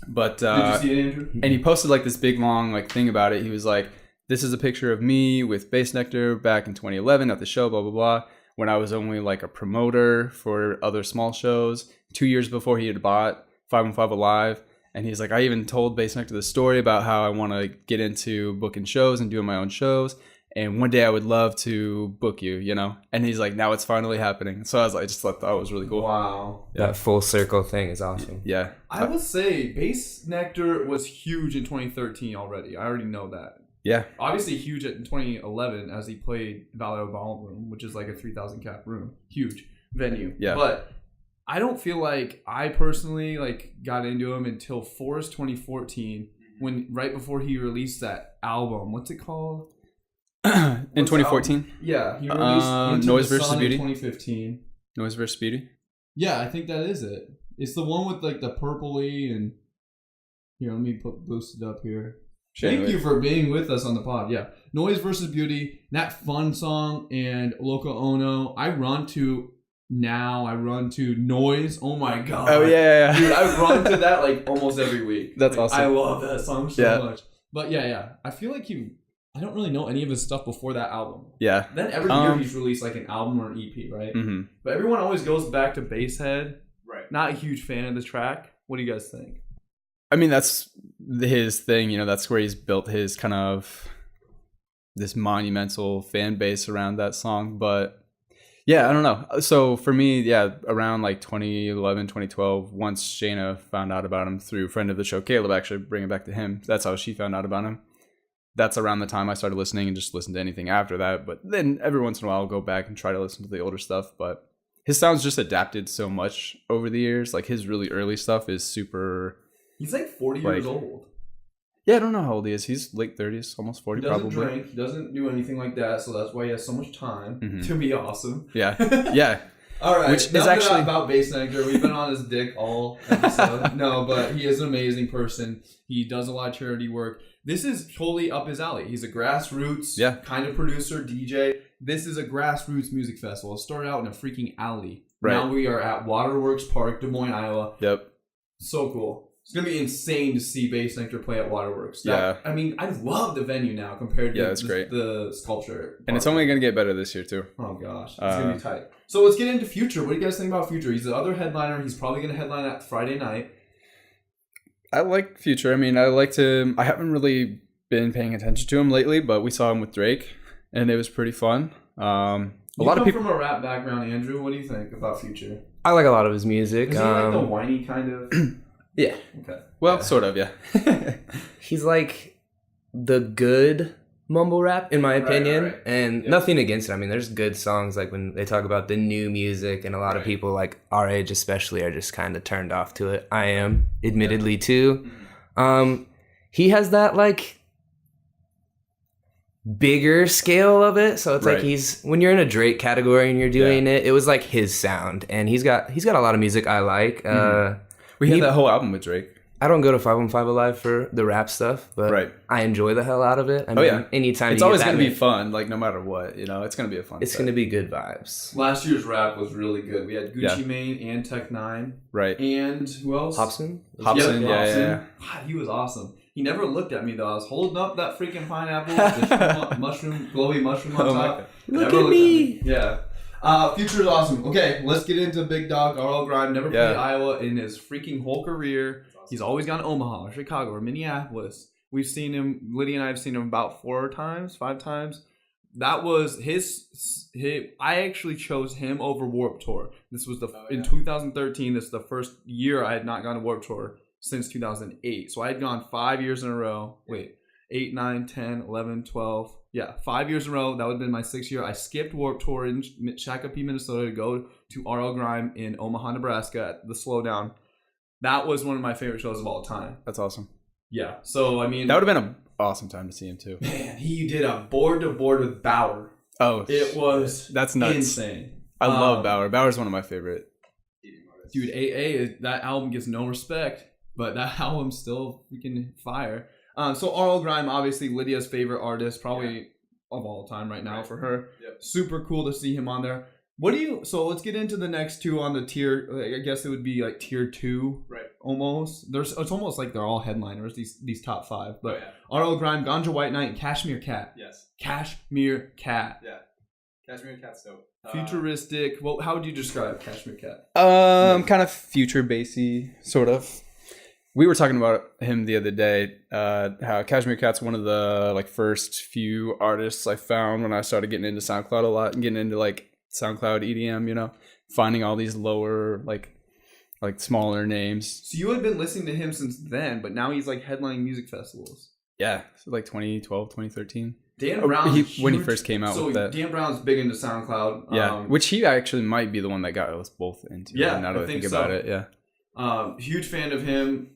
But did you see it, Andrew? And he posted like this big long like thing about it. He was like, this is a picture of me with Bassnectar back in 2011 at the show, blah, blah, blah. When I was only like a promoter for other small shows 2 years before he had bought 515 Alive. And he's like, I even told Bassnectar the story about how I want to get into booking shows and doing my own shows. And one day I would love to book you, you know? And he's like, now it's finally happening. So I was like, I just thought that was really cool. Wow. That full circle thing is awesome. Yeah. I will say Bassnectar was huge in 2013 already. I already know that. Yeah. Obviously huge in 2011 as he played Valero Ballroom, which is like a 3,000 cap room. Huge venue. Yeah. But I don't feel like I personally like got into him until Forest 2014 when right before he released that album. What's it called? In 2014? Yeah. He released Noise vs. Beauty? in 2015. Noise vs. Beauty? Yeah, I think that is it. It's the one with like the purpley and here, let me boost it up here. Thank you for being with us on the pod. Yeah. Noise vs. Beauty, that fun song, and Loco Ono. I run to Noise. Oh my God. Oh, yeah. Dude, I run to that like almost every week. That's like, awesome. I love that song so much. But yeah. I feel like I don't really know any of his stuff before that album. Yeah. Then every year he's released like an album or an EP, right? Mm-hmm. But everyone always goes back to Basshead. Right. Not a huge fan of the track. What do you guys think? I mean, that's his thing, you know, that's where he's built his kind of this monumental fan base around that song. But yeah, I don't know. So for me, yeah, around like 2011, 2012, once Shayna found out about him through a friend of the show, Caleb, actually bring it back to him. That's how she found out about him. That's around the time I started listening and just listened to anything after that. But then every once in a while I'll go back and try to listen to the older stuff. But his sound's just adapted so much over the years. Like his really early stuff is super... He's like 40 years old. Yeah, I don't know how old he is. He's late 30s, almost 40 probably. He doesn't drink. He doesn't do anything like that. So that's why he has so much time to be awesome. Yeah. Yeah. All right. Which is actually about Bassnectar. We've been on his dick all episode. No, but he is an amazing person. He does a lot of charity work. This is totally up his alley. He's a grassroots kind of producer, DJ. This is a grassroots music festival. It started out in a freaking alley. Right. Now we are at Waterworks Park, Des Moines, Iowa. Yep. So cool. It's going to be insane to see Bassnectar play at Waterworks. I mean, I love the venue now compared to the sculpture. And it's only going to get better this year, too. Oh, gosh. It's going to be tight. So let's get into Future. What do you guys think about Future? He's the other headliner. He's probably going to headline at Friday night. I like Future. I mean, I haven't really been paying attention to him lately, but we saw him with Drake, and it was pretty fun. A lot of people from a rap background, Andrew. What do you think about Future? I like a lot of his music. Is he like the whiny kind of... Yeah. Okay. Well, sort of, yeah. He's like the good mumble rap, in my opinion. Right. And nothing against it. I mean, there's good songs like when they talk about the new music, and a lot of people like our age especially are just kind of turned off to it. I am, admittedly, too. He has that like bigger scale of it, so it's like he's when you're in a Drake category and you're doing it was like his sound, and he's got a lot of music I like. We had that whole album with Drake. I don't go to 515 Alive for the rap stuff, but I enjoy the hell out of it. I mean, anytime it's always going to be fun, like no matter what, you know, it's going to be a fun. It's going to be good vibes. Last year's rap was really good. We had Gucci Mane and Tech Nine, and who else? Hobson. Hobson. God, he was awesome. He never looked at me though. I was holding up that freaking pineapple with the glowy mushroom on top. Look at me. Yeah. Future is awesome. Okay, let's get into Big Dog, RL Grime. Never played Iowa in his freaking whole career. Awesome. He's always gone to Omaha or Chicago or Minneapolis. We've seen him, Lydia and I have seen him about 5 times. That was his I actually chose him over Warped Tour. This was in 2013. This is the first year I had not gone to Warped Tour since 2008. So I had gone 5 years in a row. Wait, 8, 9, 10, 11, 12. Yeah, 5 years in a row. That would have been my 6th year. I skipped Warped Tour in Shakopee, Minnesota to go to RL Grime in Omaha, Nebraska at the Slowdown. That was one of my favorite shows of all time. That's awesome. Yeah, so I mean... That would have been an awesome time to see him too. Man, he did a board-to-board with Bauer. Oh. It was that's nuts. Insane. I love Bauer. Bauer's one of my favorite EDM artists. Dude, AA, that album gets no respect, but that album's still freaking fire. So RL Grime, obviously Lydia's favorite artist, probably of all time right now for her. Yep. Super cool to see him on there. So let's get into the next two on the tier. I guess it would be like tier 2, right? Almost. It's almost like they're all headliners. These top 5. But RL Grime, Ganja White Knight, and Cashmere Cat. Yes. Cashmere Cat. Yeah. Cashmere Cat's dope. Futuristic. Well, how would you describe Cashmere Cat? Kind of future bassy, sort of. We were talking about him the other day. How Cashmere Cat's one of the first few artists I found when I started getting into SoundCloud a lot and getting into SoundCloud EDM, finding all these lower, like smaller names. So you had been listening to him since then, but now he's headlining music festivals. Yeah, so 2012, 2013. Dan Brown, when he first came out with that. Dan Brown's big into SoundCloud. Yeah, which he actually might be the one that got us both into. Yeah, now that I think about it, yeah. Huge fan of him.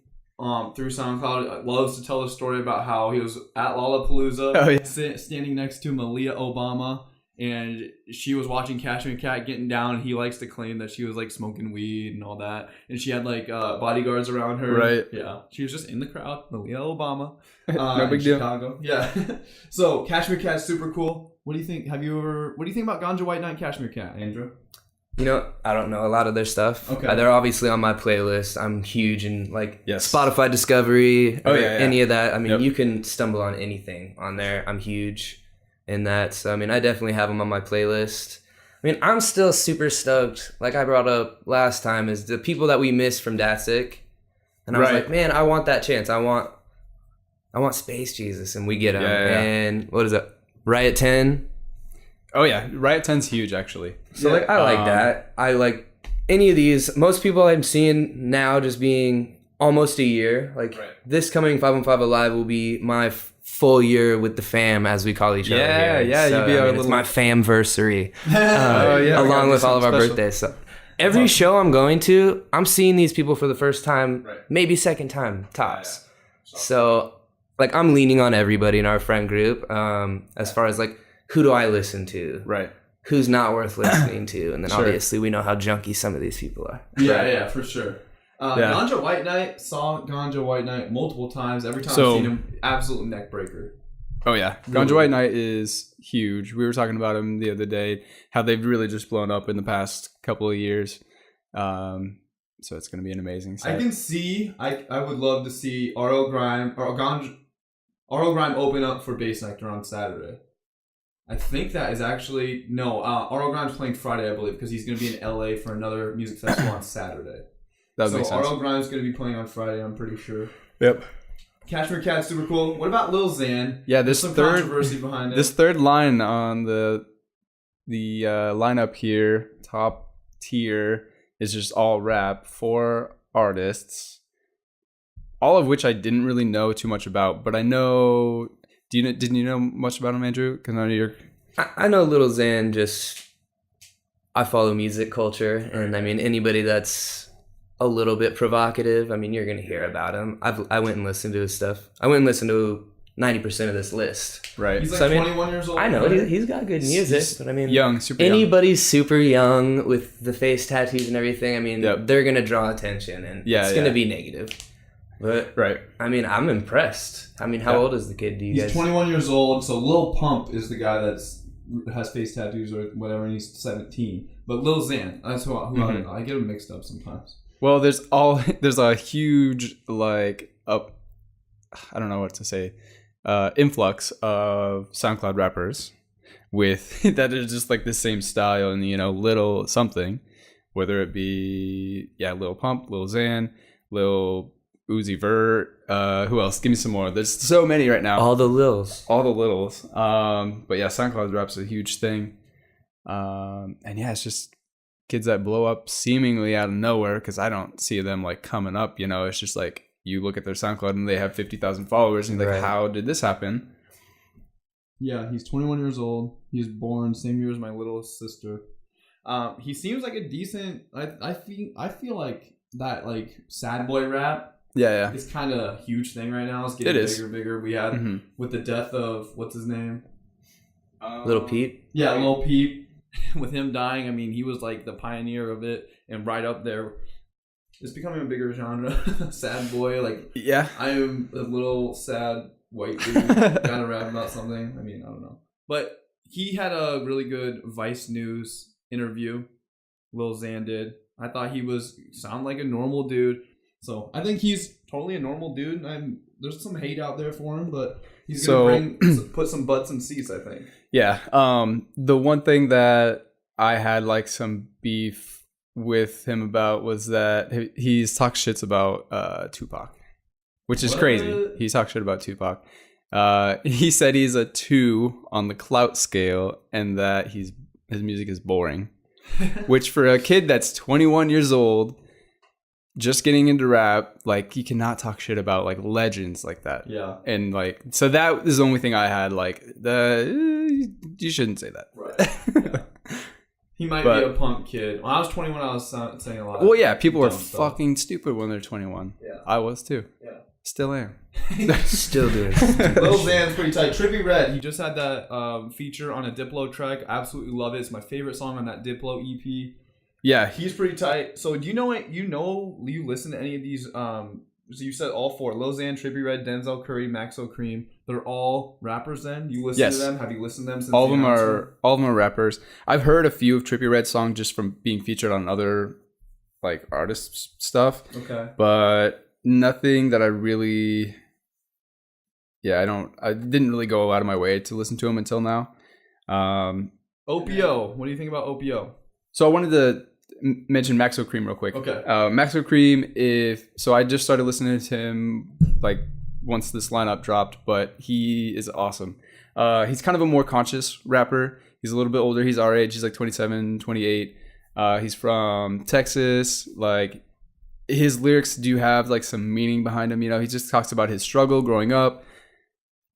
Through SoundCloud, loves to tell a story about how he was at Lollapalooza, standing next to Malia Obama. And she was watching Cashmere Cat getting down, and he likes to claim that she was smoking weed and all that. And she had bodyguards around her. Right. Yeah. She was just in the crowd. Malia Obama. No big deal. Chicago. Yeah. So Cashmere Cat's super cool. What do you think? What do you think about Ganja White Knight and Cashmere Cat, Andrew? I don't know a lot of their stuff. Okay. They're obviously on my playlist. I'm huge in Spotify Discovery or any of that. I mean, you can stumble on anything on there. I'm huge in that. So, I mean, I definitely have them on my playlist. I mean, I'm still super stoked. Like I brought up last time, is the people that we missed from Datsik. And I was like, man, I want that chance. I want Space Jesus, and we get him. Yeah. And what is it? Riot 10? Oh, yeah. Riot 10's huge, actually. So, I like that. I like any of these. Most people I'm seeing now just being almost a year. This coming 515 Alive will be my full year with the fam, as we call each other here. Yeah. So, it's my famversary. Along with all of our birthdays. So every show I'm going to, I'm seeing these people for the first time, maybe second time, tops. So, I'm leaning on everybody in our friend group as far as, who do I listen to? Right. Who's not worth listening to? And then obviously we know how junky some of these people are. Yeah, for sure. Ganja White Knight, saw Ganja White Knight multiple times. Every time I've seen him, absolute neck breaker. Oh, yeah. Ganja White Knight is huge. We were talking about him the other day, how they've really just blown up in the past couple of years. So it's going to be an amazing set. I would love to see RL Grime open up for Bassnectar on Saturday. I think that is actually... No, RL Grime's playing Friday, I believe, because he's going to be in LA for another music festival on Saturday. That makes sense. RL Grime's going to be playing on Friday, I'm pretty sure. Yep. Cashmere Cat's super cool. What about Lil Xin? Yeah, There's some controversy behind it. This third line on the lineup here, top tier, is just all rap. 4 artists, all of which I didn't really know too much about, but I know... Didn't you know much about him, Andrew? Because I know you're... I know Lil Xin. Just I follow music culture, and I mean anybody that's a little bit provocative, I mean you're gonna hear about him. I went and listened to his stuff. I went and listened to 90% of this list. Right. He's 21 years old. I know he's got good music, but I mean young, super young. Anybody's super young with the face tattoos and everything. I mean they're gonna draw attention, and it's gonna be negative. But I mean, I'm impressed. I mean, how old is the kid? He's 21 years old. So Lil Pump is the guy has face tattoos or whatever, and he's 17. But Lil Xin, that's who I get them mixed up sometimes. Well, there's a huge I don't know what to say, influx of SoundCloud rappers. with that are just like the same style and, you know, little something, whether it be, Lil Pump, Lil Xan, Lil Uzi Vert, who else? Give me some more. There's so many right now. All the littles. But yeah, SoundCloud rap's a huge thing. And yeah, it's just kids that blow up seemingly out of nowhere, because I don't see them like coming up, you know. It's just like you look at their SoundCloud and they have 50,000 followers and you're like, how did this happen? Yeah, he's 21 years old. He was born same year as my littlest sister. He seems like a decent. I feel like that like sad boy rap. Yeah. It's kind of a huge thing right now. It's getting bigger and bigger. We had with the death of what's his name, Lil Peep. Yeah, Lil Peep. With him dying, I mean, he was like the pioneer of it, and right up there. It's becoming a bigger genre. Sad boy, like I am a little sad white dude gotta rap about something. I mean, I don't know, but he had a really good Vice News interview. Lil Xan did. I thought he sound like a normal dude. So I think he's totally a normal dude. There's some hate out there for him, but he's gonna put some butts in seats, I think. Yeah. The one thing that I had like some beef with him about was that he's talked shits about Tupac, which is crazy. He talked shit about Tupac. He said he's a 2 on the clout scale and that his music is boring, which for a kid that's 21 years old, just getting into rap, like, he cannot talk shit about like legends like that. Yeah. And like, so that is the only thing I had, like, you shouldn't say that. Right. Yeah. He might be a punk kid. When I was 21, I was saying a lot. Well, yeah, people are fucking stupid when they're 21. Yeah. I was too. Yeah. Still am. Still doing. Lil Xan's pretty tight. Trippie Redd, he just had that feature on a Diplo track. Absolutely love it. It's my favorite song on that Diplo EP. Yeah, he's pretty tight. So do you know what? You listen to any of these? So you said all 4: Lil Xan, Trippie Redd, Denzel Curry, Maxo Cream. They're all rappers. Then you listen to them. Have you listened to them since? All of them are rappers. I've heard a few of Trippie Redd's songs just from being featured on other like artists stuff. Okay, but nothing that I really. Yeah, I didn't really go out of my way to listen to him until now. OPO. What do you think about OPO? So I wanted to mention Maxo Cream real quick. Okay. Maxo Cream, I just started listening to him like once this lineup dropped, but he is awesome. He's kind of a more conscious rapper. He's a little bit older. He's our age. He's like 27, 28. He's from Texas. Like, his lyrics do have like some meaning behind him. You know, he just talks about his struggle growing up.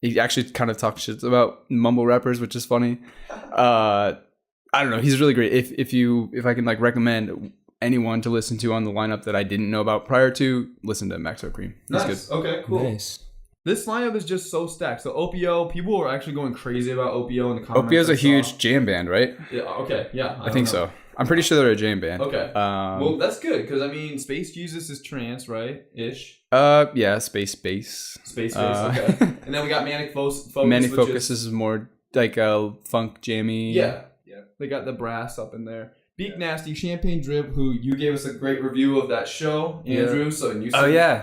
He actually kind of talks shit about mumble rappers, which is funny. I don't know. He's really great. If I can like recommend anyone to listen to on the lineup that I didn't know about prior to, listen to Maxo Cream. He's nice. Good. Okay, cool. Nice. This lineup is just so stacked. So OPO, people are actually going crazy about OPO in the comments. OPO is a huge jam band, right? Yeah. Okay. Yeah. I think so. I'm pretty sure they're a jam band. Okay. Well, that's good because I mean, Space Jesus is trance, right? Ish. Yeah. Space Bass. Space Bass. Okay. And then we got Manic Focus. Manic Focus is more like a funk jammy. Yeah. Yeah. They got the brass up in there. Beak Nasty, Champagne Drip, who you gave us a great review of that show, Andrew. Yeah. So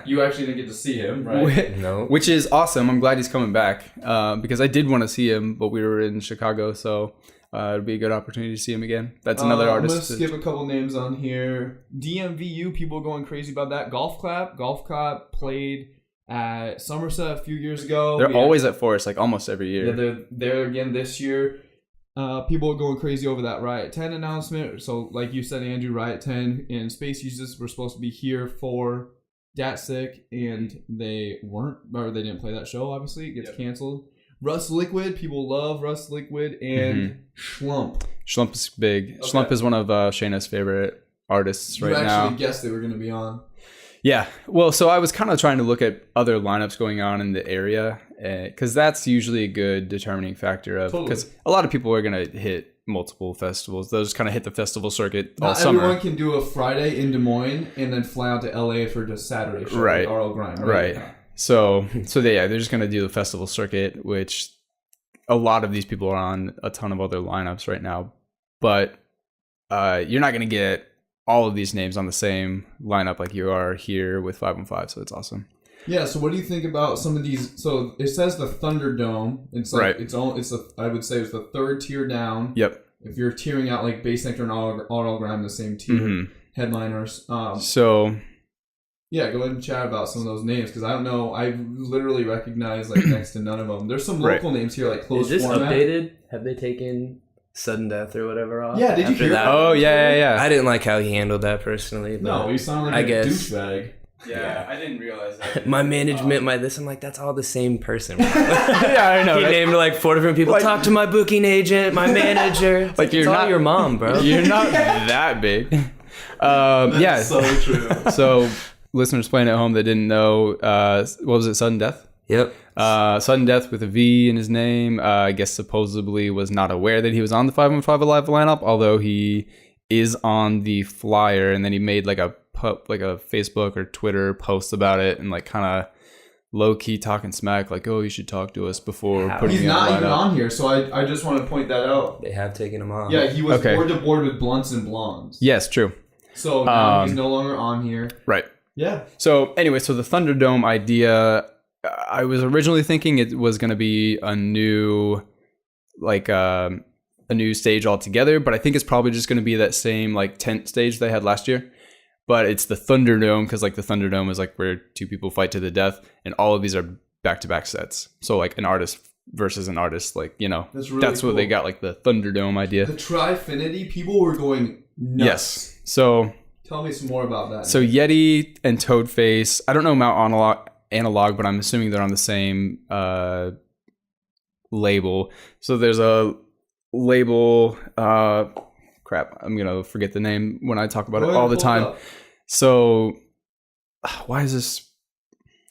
you actually didn't get to see him, right? No. Which is awesome. I'm glad he's coming back because I did want to see him, but we were in Chicago, so it'll be a good opportunity to see him again. That's another artist. I'm going to skip a couple names on here. DMVU, people are going crazy about that. Golf Clap played at Somerset a few years ago. They're always at Forest, like almost every year. Yeah, they're there again this year. People are going crazy over that Riot 10 announcement. So, like you said, Andrew, Riot 10 and Space Users were supposed to be here for DatSick, and they weren't, or they didn't play that show, obviously. It gets canceled. Russ Liquid, people love Russ Liquid, and Schlump. Schlump is big. Okay. Schlump is one of Shayna's favorite artists right now. You actually guessed they were going to be on. Yeah. Well, so I was kind of trying to look at other lineups going on in the area because that's usually a good determining factor of because a lot of people are going to hit multiple festivals. They'll just kind of hit the festival circuit all summer. Everyone can do a Friday in Des Moines and then fly out to LA for just Saturday show. Right. RL Grind. Right. So they're just going to do the festival circuit, which a lot of these people are on a ton of other lineups right now. But you're not going to get all of these names on the same lineup like you are here with 515, so it's awesome. Yeah. So what do you think about some of these? So it says the Thunderdome. It's like I would say it's the third tier down. Yep. If you're tiering out like Bassnectar and Autogram, the same tier headliners. So. Yeah, go ahead and chat about some of those names because I don't know. I literally recognize like next to none of them. There's some local names here like Close Is this Format. updated? Have they taken Sudden Death or whatever off? Yeah, did you hear that? Oh, yeah. I didn't like how he handled that personally. But No, you sound like a douchebag. Yeah, I didn't realize that. My management, my this, I'm like, that's all the same person. Yeah, I know. He named like 4 different people. Talk to my booking agent, my manager. It's like you're it's all not your mom, bro. You're not that big. Yeah. So true. So listeners playing at home that didn't know, what was it? Sudden Death. Yep. Sudden Death with a V in his name. I guess supposedly was not aware that he was on the 515 Alive lineup, although he is on the flyer. And then he made like a Facebook or Twitter post about it and like kind of low key talking smack, like, oh, you should talk to us before putting He's me on not the even lineup. on here, so I just want to point that out. They have taken him off. Yeah, he was Okay. board to board with Blunts and Blondes. Yes, true. So now he's no longer on here. Right. Yeah. So anyway, so the Thunderdome idea, I was originally thinking it was going to be a new, like a new stage altogether, but I think it's probably just going to be that same like tent stage they had last year. But it's the Thunderdome because like the Thunderdome is like where 2 people fight to the death, and all of these are back-to-back sets. So like an artist versus an artist, like, you know, that's cool. what they got, like the Thunderdome idea. The Trifinity, people were going nuts. Yes. So Tell me some more about that. So Yeti and Toadface, I don't know Mount Analog, but I'm assuming they're on the same label. So there's a label, crap, I'm going to forget the name when I talk about it all the time. So why is this?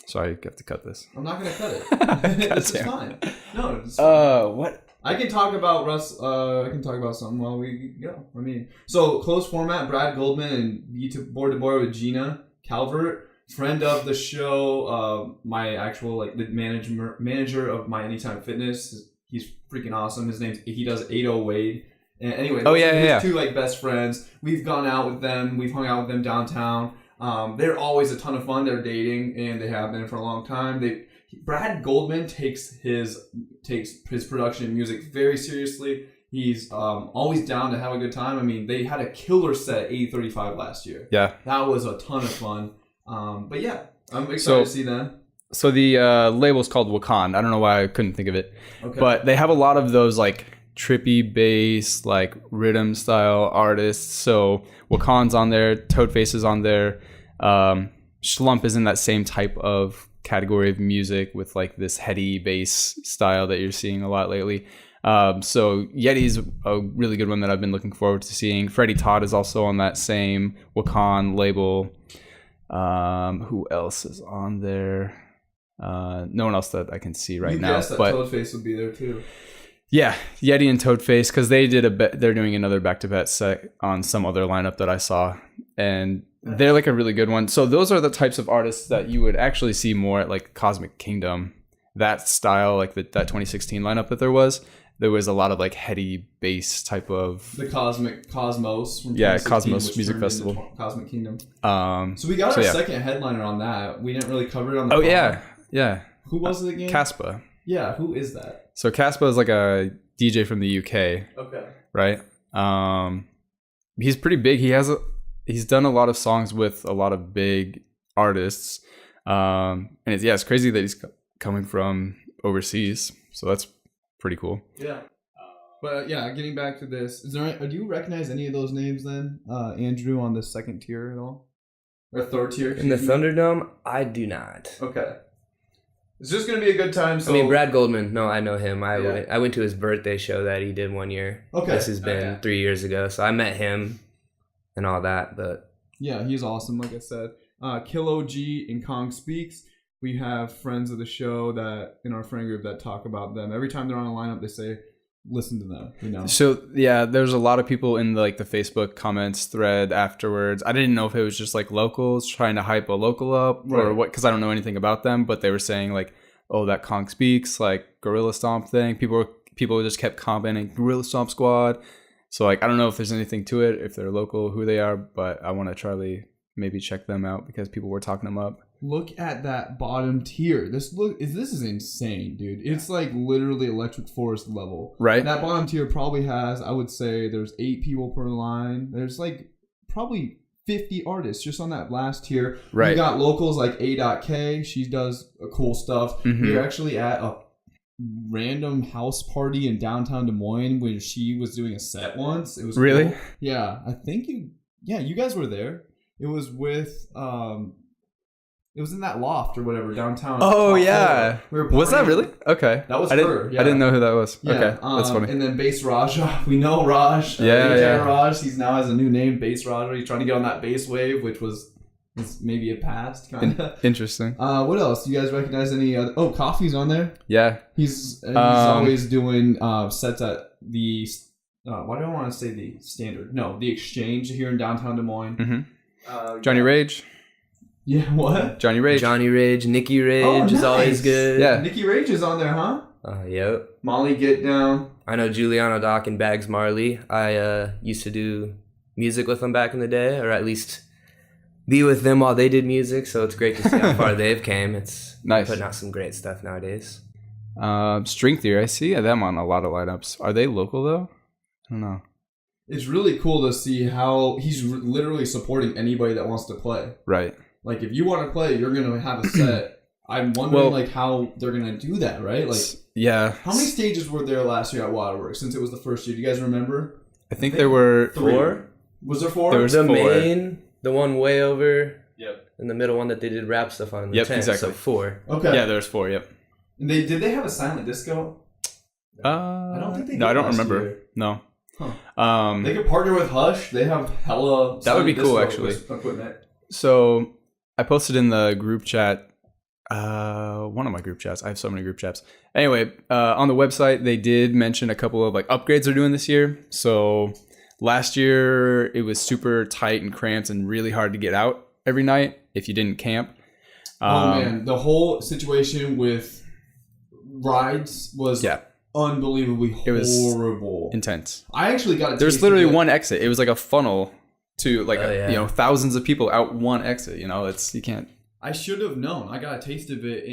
Sorry, you have to cut this. I'm not going to cut it. This is fine. No, it's fine. What? I can talk about I can talk about something while we go. I mean, so Close Format, Brad Goldman, and board to board with Gina Calvert, friend of the show. My actual the manager of my Anytime Fitness. He's freaking awesome. His name's he does 80 Wade. And anyway, his 2 best friends. We've gone out with them. We've hung out with them downtown. They're always a ton of fun. They're dating, and they have been for a long time. Brad Goldman takes his production and music very seriously. He's always down to have a good time. I mean, they had a killer set at 8035 last year. Yeah, that was a ton of fun. But yeah, I'm excited to see them. So the label's called Wakan. I don't know why I couldn't think of it, but they have a lot of those like trippy bass, like rhythm style artists. So Wakan's on there, Toadface is on there. Schlump is in that same type of category of music with like this heady bass style that you're seeing a lot lately. So Yeti's a really good one that I've been looking forward to seeing. Freddie Todd is also on that same Wakan label. Who else is on there? No one else that I can see right now. Guess that Toadface would be there too. Yeah, Yeti and Toadface, because they they're doing another back-to-back set on some other lineup that I saw, and they're like a really good one. So those are the types of artists that you would actually see more at like Cosmic Kingdom, that style, like that 2016 lineup that there was a lot of like heady bass type of the Cosmos from Cosmos Music Festival, Cosmic Kingdom. So we got our second headliner on that. We didn't really cover it on the pod. Yeah. Who was it again? Caspa. Yeah, who is that? So Caspa is like a DJ from the UK. Okay. Right? He's pretty big. He's done a lot of songs with a lot of big artists. And it's crazy that he's coming from overseas. So that's pretty cool. Yeah. But getting back to this, do you recognize any of those names then? Andrew on the second tier at all? Or third tier? In the Thunderdome, I do not. Okay. It's just going to be a good time. So. I mean, Brad Goldman, no, I know him. I went to his birthday show that he did one year. Okay. This has been 3 years ago, so I met him and all that. But yeah, he's awesome, like I said. Kilo G and Kong Speaks. We have friends of the show that in our friend group that talk about them. Every time they're on a lineup, they say, listen to them, you know. So yeah, there's a lot of people in the Facebook comments thread afterwards. I didn't know if it was just like locals trying to hype a local up or what, because I don't know anything about them. But they were saying like, oh, that Kong Speaks, like Gorilla Stomp thing. People just kept commenting Gorilla Stomp Squad. So like, I don't know if there's anything to it, if they're local, who they are, but I want to try to maybe check them out because people were talking them up. look at that bottom tier. This is insane, dude. It's like literally Electric Forest level. Right. That bottom tier probably has, I would say, there's 8 people per line. There's like probably 50 artists just on that last tier. Right. We got locals like A.K. She does cool stuff. Mm-hmm. We were actually at a random house party in downtown Des Moines when she was doing a set once. It was really cool. Yeah, I think you guys were there. It was with it was in that loft or whatever downtown. Oh yeah, was that really? Okay, that was her. Yeah. I didn't know who that was. Yeah. Okay, that's funny. And then Bass Raja, we know Raj. Raj. He's now has a new name, Bass Raja. He's trying to get on that bass wave, which was maybe a past kind of. Interesting. What else? You guys recognize any other? Oh, Coffee's on there. Yeah, he's always doing sets at the. Why do I want to say the Standard? No, the Exchange here in downtown Des Moines. Mm-hmm. Johnny Rage. Yeah, what? Johnny Rage. Nicky Rage is always good. Yeah, Nicky Rage is on there, huh? Yep. Molly Get Down. I know Giuliano Doc and Bags Marley. I used to do music with them back in the day, or at least be with them while they did music. So it's great to see how far they've came. It's nice. Putting out some great stuff nowadays. String Theory. I see them on a lot of lineups. Are they local though? I don't know. It's really cool to see how he's literally supporting anybody that wants to play. Right. Like, if you want to play, you're going to have a set. I'm wondering, how they're going to do that, right? Like, yeah. How many stages were there last year at Waterworks, since it was the first year? Do you guys remember? I think there were 3. 4. Was there 4? There was the 4. main, the one way over, yep, and the middle one that they did rap stuff on. Yep, tent, exactly. So 4. Okay. Yeah, there's 4. Yep. And did they have a silent disco? I don't think they did. No, I don't last remember. year. No. Huh. They could partner with Hush. They have hella. That would be cool, disco actually. Equipment. So I posted in the group chat, one of my group chats. I have so many group chats. Anyway, on the website, they did mention a couple of upgrades they're doing this year. So last year, it was super tight and cramped and really hard to get out every night if you didn't camp. Oh man, the whole situation with rides was unbelievably horrible. Intense. I actually got a There's literally one exit. It was like a funnel to thousands of people out one exit. You can't. I should have known. I got a taste of it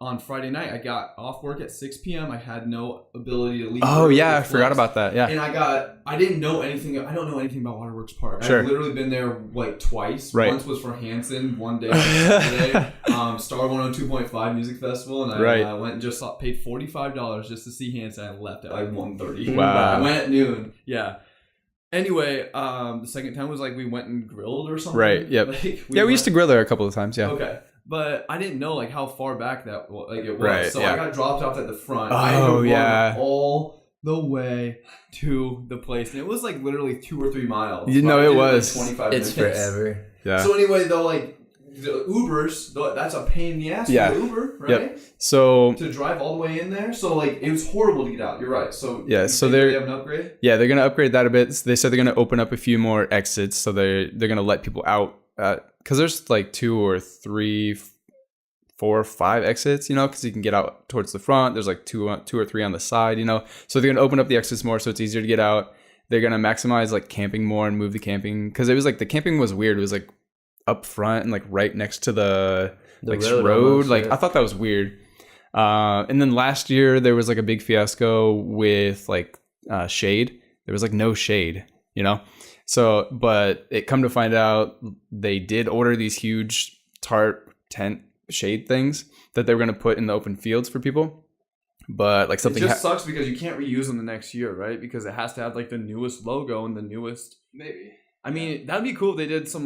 on Friday night. I got off work at 6 p.m. I had no ability to leave. Oh yeah, I forgot about that. Yeah. And I didn't know anything. I don't know anything about Waterworks Park. Sure. I've literally been there twice. Right. Once was for Hanson, one day. Star 102.5 Music Festival, and I went and just paid $45 just to see Hanson. I left at 1:30. Wow. I went at noon. Yeah. Anyway, the second time was we went and grilled or something. Right. Yep. We used to grill there a couple of times. Yeah. Okay. But I didn't know how far back that it was. Right, So yeah. I got dropped off at the front. Oh, I had to yeah. run all the way to the place. And it was literally 2 or 3 miles. It was. 25 It's minutes. forever. Yeah. So anyway, though, the Ubers, that's a pain in the ass for the Uber, right? Yep. So to drive all the way in there. So it was horrible to get out. You're right. So so they have an upgrade? Yeah, they're gonna upgrade that a bit. They said they're gonna open up a few more exits, so they're gonna let people out because there's 2 or 3, 4 or 5 exits, because you can get out towards the front. There's 2 or 3 on the side, So they're gonna open up the exits more, so it's easier to get out. They're gonna maximize camping more and move the camping because it was the camping was weird. It was up front and right next to the road. Almost, I thought that was weird. And then last year there was a big fiasco with shade. There was no shade, So, but it come to find out they did order these huge tarp tent shade things that they were going to put in the open fields for people. But something it just sucks because you can't reuse them the next year, right? Because it has to have the newest logo and the newest. maybe. I mean, that'd be cool if they did some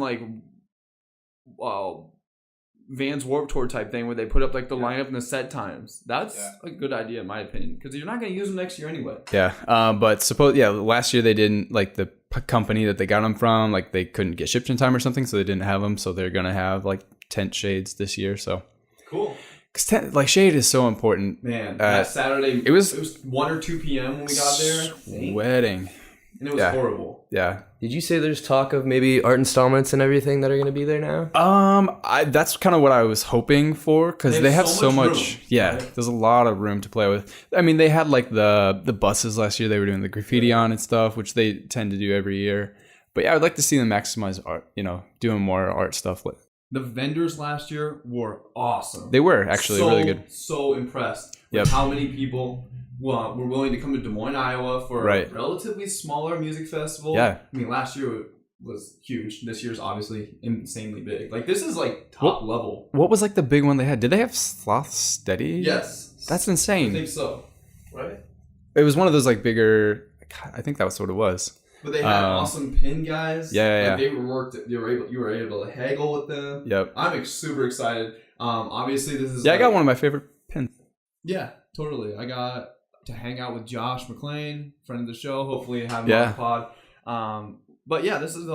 Vans Warped Tour type thing where they put up the lineup and the set times. That's a good idea in my opinion because you're not going to use them next year anyway. Yeah, but last year they didn't the company that they got them from they couldn't get shipped in time or something, so they didn't have them. So they're gonna have tent shades this year. So cool. Because shade is so important. Man, that Saturday it was 1 or 2 p.m. when we got there. Sweating. And it was horrible. Yeah. Did you say there's talk of maybe art installments and everything that are going to be there now? That's kind of what I was hoping for because they have so much. Room, right? There's a lot of room to play with. I mean, they had the buses last year. They were doing the graffiti on and stuff, which they tend to do every year. But yeah, I'd like to see them maximize art. Doing more art stuff The vendors last year were awesome. They were actually really good. So impressed with how many people were willing to come to Des Moines, Iowa for a relatively smaller music festival. Yeah. I mean, last year was huge. This year's obviously insanely big. Like, this is like top level. What was like the big one they had? Did they have Sloth Steady? Yes. That's insane. I think so. Right? It was one of those like bigger, I think that was what it was. But they had awesome pin guys. Yeah. They you were able to haggle with them. Yep. I'm super excited. Obviously this is I got one of my favorite pins. Yeah, totally. I got to hang out with Josh McClain, friend of the show. Hopefully have him on the pod. But yeah, this is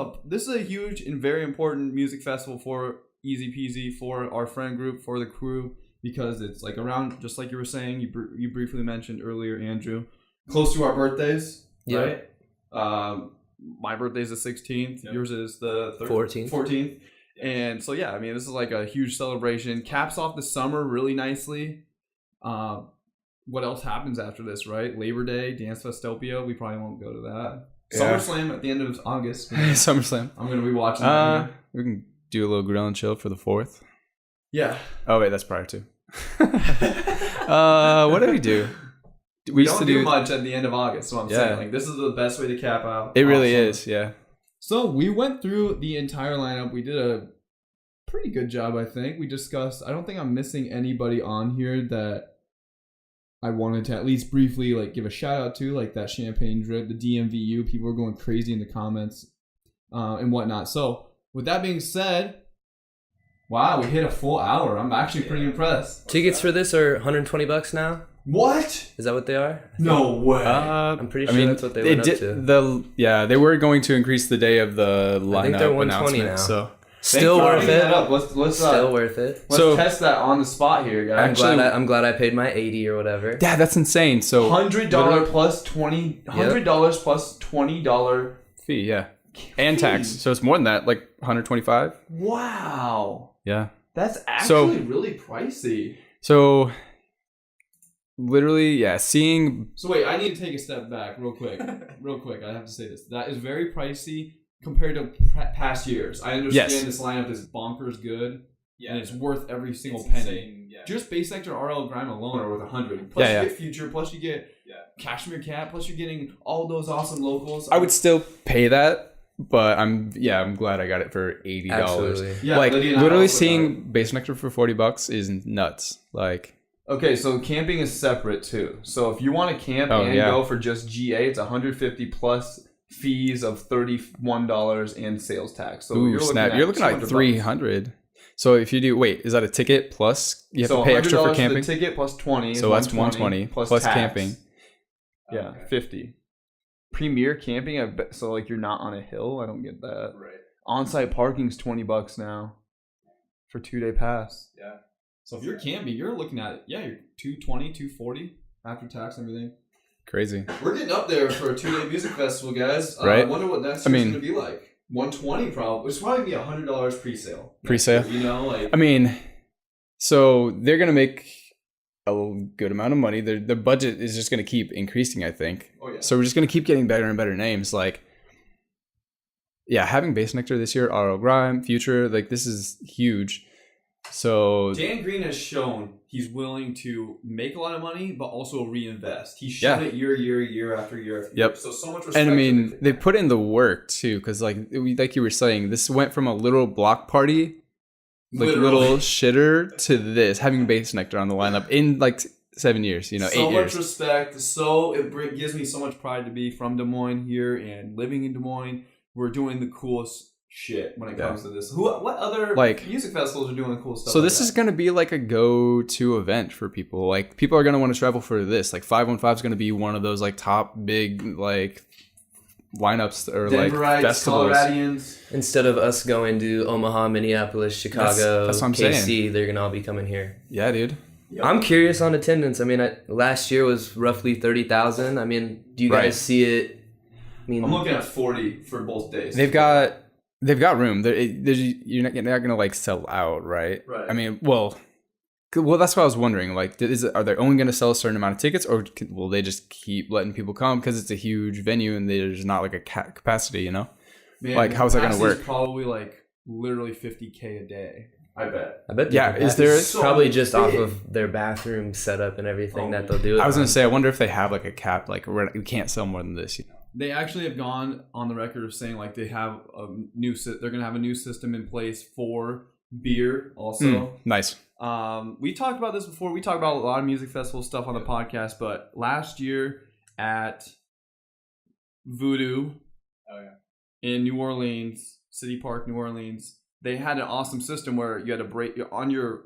a huge and very important music festival for EZPZ, for our friend group, for the crew, because it's like around, just like you were saying, you briefly mentioned earlier, Andrew, close to our birthdays, right? My birthday's the 16th. Yep. Yours is the 14th. And so, yeah, I mean, this is like a huge celebration. Caps off the summer really nicely. What else happens after this, right? Labor Day, Dance Festopia. We probably won't go to that. Yeah. SummerSlam at the end of August. SummerSlam. I'm going to be watching that. We can do a little grill and chill for the 4th. Yeah. Oh, wait, that's prior to. What did we do? We don't do much at the end of August, so I'm saying, like, this is the best way to cap out. It really is, yeah. So we went through the entire lineup. We did a pretty good job, I think. We discussed, I don't think I'm missing anybody on here that I wanted to at least briefly like give a shout out to, like that Champagne Drip, the DMVU. People were going crazy in the comments and whatnot. So with that being said, wow, we hit a full hour. I'm actually pretty impressed. Tickets for this are $120 now. What? Is that what they are? No way. I'm pretty sure that's what they went up to. They were going to increase the day of the lineup. I think they're 120 now. So still worth it. Let's still worth it. Let's test that on the spot here, guys. I'm glad I paid my 80 or whatever. Yeah, that's insane. So $100 plus $100 plus $20 fee, yeah, and tax. So it's more than that, like $125. Wow. Yeah, that's actually really pricey. So literally, yeah, seeing. So wait, I need to take a step back real quick. I have to say this. That is very pricey compared to past years. I understand this lineup is bonkers good, and it's worth every single penny. Yeah. Just Bassnectar, RL, Grime alone are worth $100. Plus you get Future, plus you get Cashmere Cat, plus you're getting all those awesome locals. I would still pay that, but I'm glad I got it for $80. Absolutely. Yeah, like literally seeing Bassnectar for $40 is nuts. Like. Okay, so camping is separate too. So if you want to camp and go for just GA, it's $150 plus fees of $31 and sales tax. So you're looking at like $300. So if you do, is that a ticket plus you have to pay extra for camping? The ticket plus 20. So that's 120 plus camping. Yeah, 50. Premier camping, so like you're not on a hill. I don't get that. Right. On-site parking's $20 now for 2-day pass. Yeah. So if you're camping, you're looking at you're $220, $240 after tax and everything. Crazy. We're getting up there for a 2-day music festival, guys. Right. I wonder what next year's going to be like. $120 probably. It's probably be $100 pre-sale. Pre-sale. You know, like. I mean, so they're going to make a good amount of money. The budget is just going to keep increasing, I think. Oh yeah. So we're just going to keep getting better and better names. Like, yeah, having Bassnectar this year, RL Grime, Future, like this is huge. So Dan Green has shown he's willing to make a lot of money, but also reinvest. He's shown it year after year. Yep. So much respect. And I mean, they put in the work too, because like you were saying, this went from a little block party, like little shitter, to this having Bassnectar on the lineup in like 7 years. 8 years. So much respect. So it gives me so much pride to be from Des Moines here and living in Des Moines. We're doing the coolest shit when it comes to this. What other music festivals are doing cool stuff? So this is going to be like a go-to event for people. Like people are going to want to travel for this. Like 515 is going to be one of those like top big like lineups or like festivals. Coloradians. Instead of us going to Omaha, Minneapolis, Chicago, that's what I'm KC, saying. They're going to all be coming here. Yeah, dude. Yep. I'm curious on attendance. I mean, last year was roughly 30,000. I mean, do you guys see it? I mean, I'm looking at 40 for both days. They've got room. You're not gonna like sell out, right? Right. I mean, well, that's what I was wondering. Like, are they only gonna sell a certain amount of tickets, or will they just keep letting people come because it's a huge venue and there's not like a capacity? Man, like how's that gonna work? Probably like literally $50K a day. I bet. Yeah, is there it's probably just off of their bathroom setup and everything that they'll do it I was on. gonna say, I wonder if they have like a cap, like we can't sell more than this. They actually have gone on the record of saying like they have they're gonna have a new system in place for beer also. Nice. We talked about this before. We talked about a lot of music festival stuff on the podcast, but last year at Voodoo in New Orleans, City Park, New Orleans, they had an awesome system where you had to break on your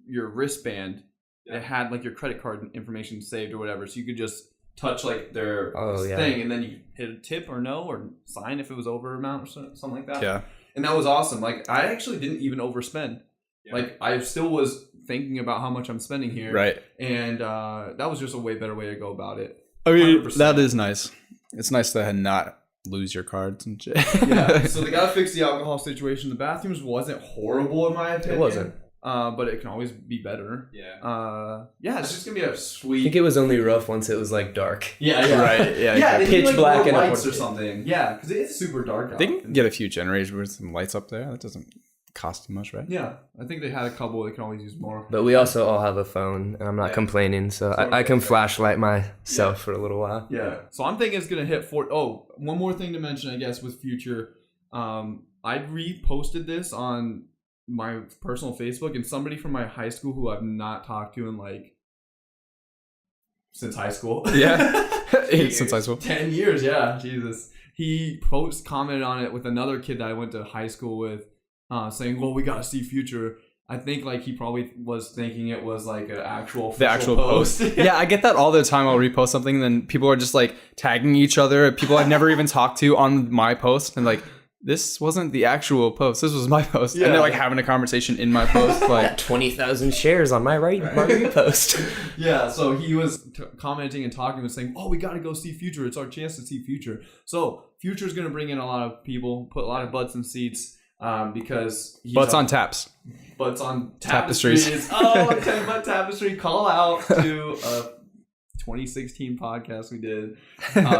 wristband. It had like your credit card information saved or whatever, so you could just touch like their thing, and then you hit a tip or no or sign if it was over amount or something like that. Yeah, and that was awesome. Like I actually didn't even overspend. Like I still was thinking about how much I'm spending here, right? And that was just a way better way to go about it. I mean, 100%. that is nice. It's nice to not lose your cards and shit. Yeah, so they gotta fix the alcohol situation. The bathrooms wasn't horrible in my opinion. It wasn't. But it can always be better. Yeah. It's just gonna be a sweet. I think it was only rough once it was like dark. Yeah. Right. Yeah. Yeah. Pitch like black more and lights or something. Yeah, because it's super dark out. They can get a few generators with some lights up there. That doesn't cost too much, right? Yeah, I think they had a couple. They can always use more. But we also all have a phone, and I'm not complaining, so I can flashlight myself for a little while. Yeah. So I'm thinking it's gonna hit one more thing to mention, I guess, with Future. I reposted this on my personal Facebook, and somebody from my high school who I've not talked to in like since high school. Yeah. Since high school. 10 years, yeah. Jesus. He commented on it with another kid that I went to high school with, saying, well, we gotta see Future. I think like he probably was thinking it was like an actual post. Yeah, I get that all the time. I'll repost something and then people are just like tagging each other, people I've never even talked to on my post, and like, this wasn't the actual post. This was my post. Yeah. And they're like having a conversation in my post. Like 20,000 shares on my repost. Yeah, so he was commenting and talking and saying, oh, we got to go see Future. It's our chance to see Future. So Future's going to bring in a lot of people, put a lot of butts in seats because... Butts on taps. Butts on tapestries. Oh, 10 butt tapestry. Call out to a 2016 podcast we did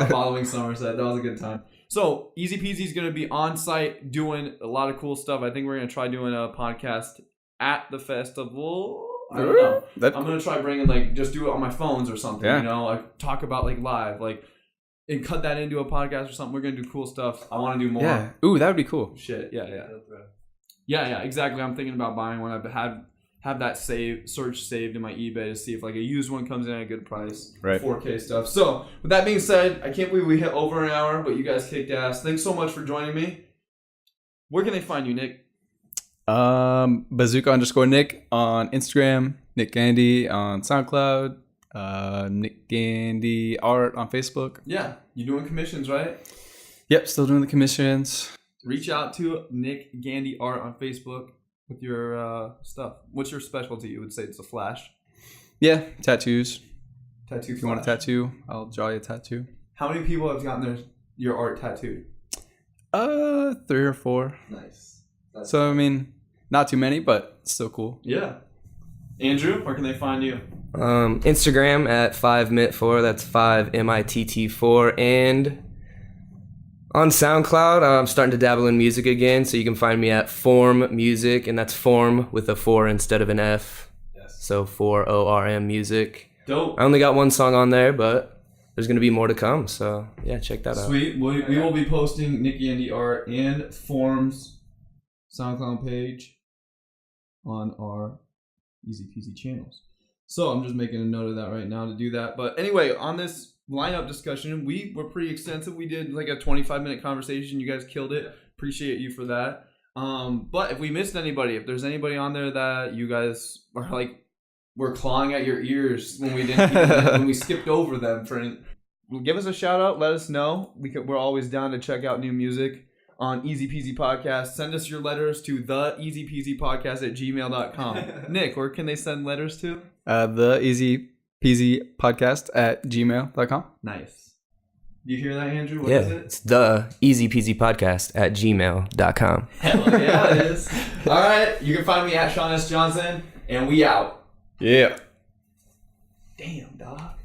following Somerset. That was a good time. So EZPZ is going to be on site doing a lot of cool stuff. I think we're going to try doing a podcast at the festival. I don't know. I'm going to try bringing like just do it on my phones or something. Yeah. You know, like talk about like live, like and cut that into a podcast or something. We're going to do cool stuff. I want to do more. Yeah. Ooh, that would be cool. Shit. Yeah. Exactly. I'm thinking about buying one. I've have that search saved in my eBay to see if like a used one comes in at a good price. Right. 4K stuff. So with that being said, I can't believe we hit over an hour, but you guys kicked ass. Thanks so much for joining me. Where can they find you, Nick? Bazooka_Nick on Instagram, Nick Gandy on SoundCloud, Nick Gandy Art on Facebook. Yeah, you're doing commissions, right? Yep, still doing the commissions. Reach out to Nick Gandy Art on Facebook with your stuff. What's your specialty? You would say it's a flash? Yeah, tattoos. Tattoo. If you want a tattoo, I'll draw you a tattoo. How many people have gotten your art tattooed? 3 or 4. Nice. So I mean, not too many, but still cool. Yeah. Andrew, where can they find you? Instagram at 5mit4. That's 5MITT4, and on SoundCloud, I'm starting to dabble in music again, so you can find me at Form Music, and that's Form with a 4 instead of an F. Yes. So 4ORM Music. Dope. I only got one song on there, but there's going to be more to come, so yeah, check that out. Sweet. We will be posting Nick Gandy Art and Form's SoundCloud page on our EZPZ channels. So I'm just making a note of that right now to do that. But anyway, on this lineup discussion, we were pretty extensive. We did like a 25-minute conversation. You guys killed it. Appreciate you for that. But if we missed anybody, if there's anybody on there that you guys are like, we're clawing at your ears when we didn't when we skipped over them, give us a shout out. Let us know. We're always down to check out new music on EZPZ Podcast. Send us your letters to TheEZPZPodcast at gmail.com. Nick, where can they send letters to? TheEZPZPodcast at gmail.com. Nice. Do you hear that, Andrew? What yeah, is it? it's TheEZPZPodcast at gmail.com. Hell yeah, it is. All right, you can find me at Shaun S. Johnson, and we out. Yeah. Damn, dog.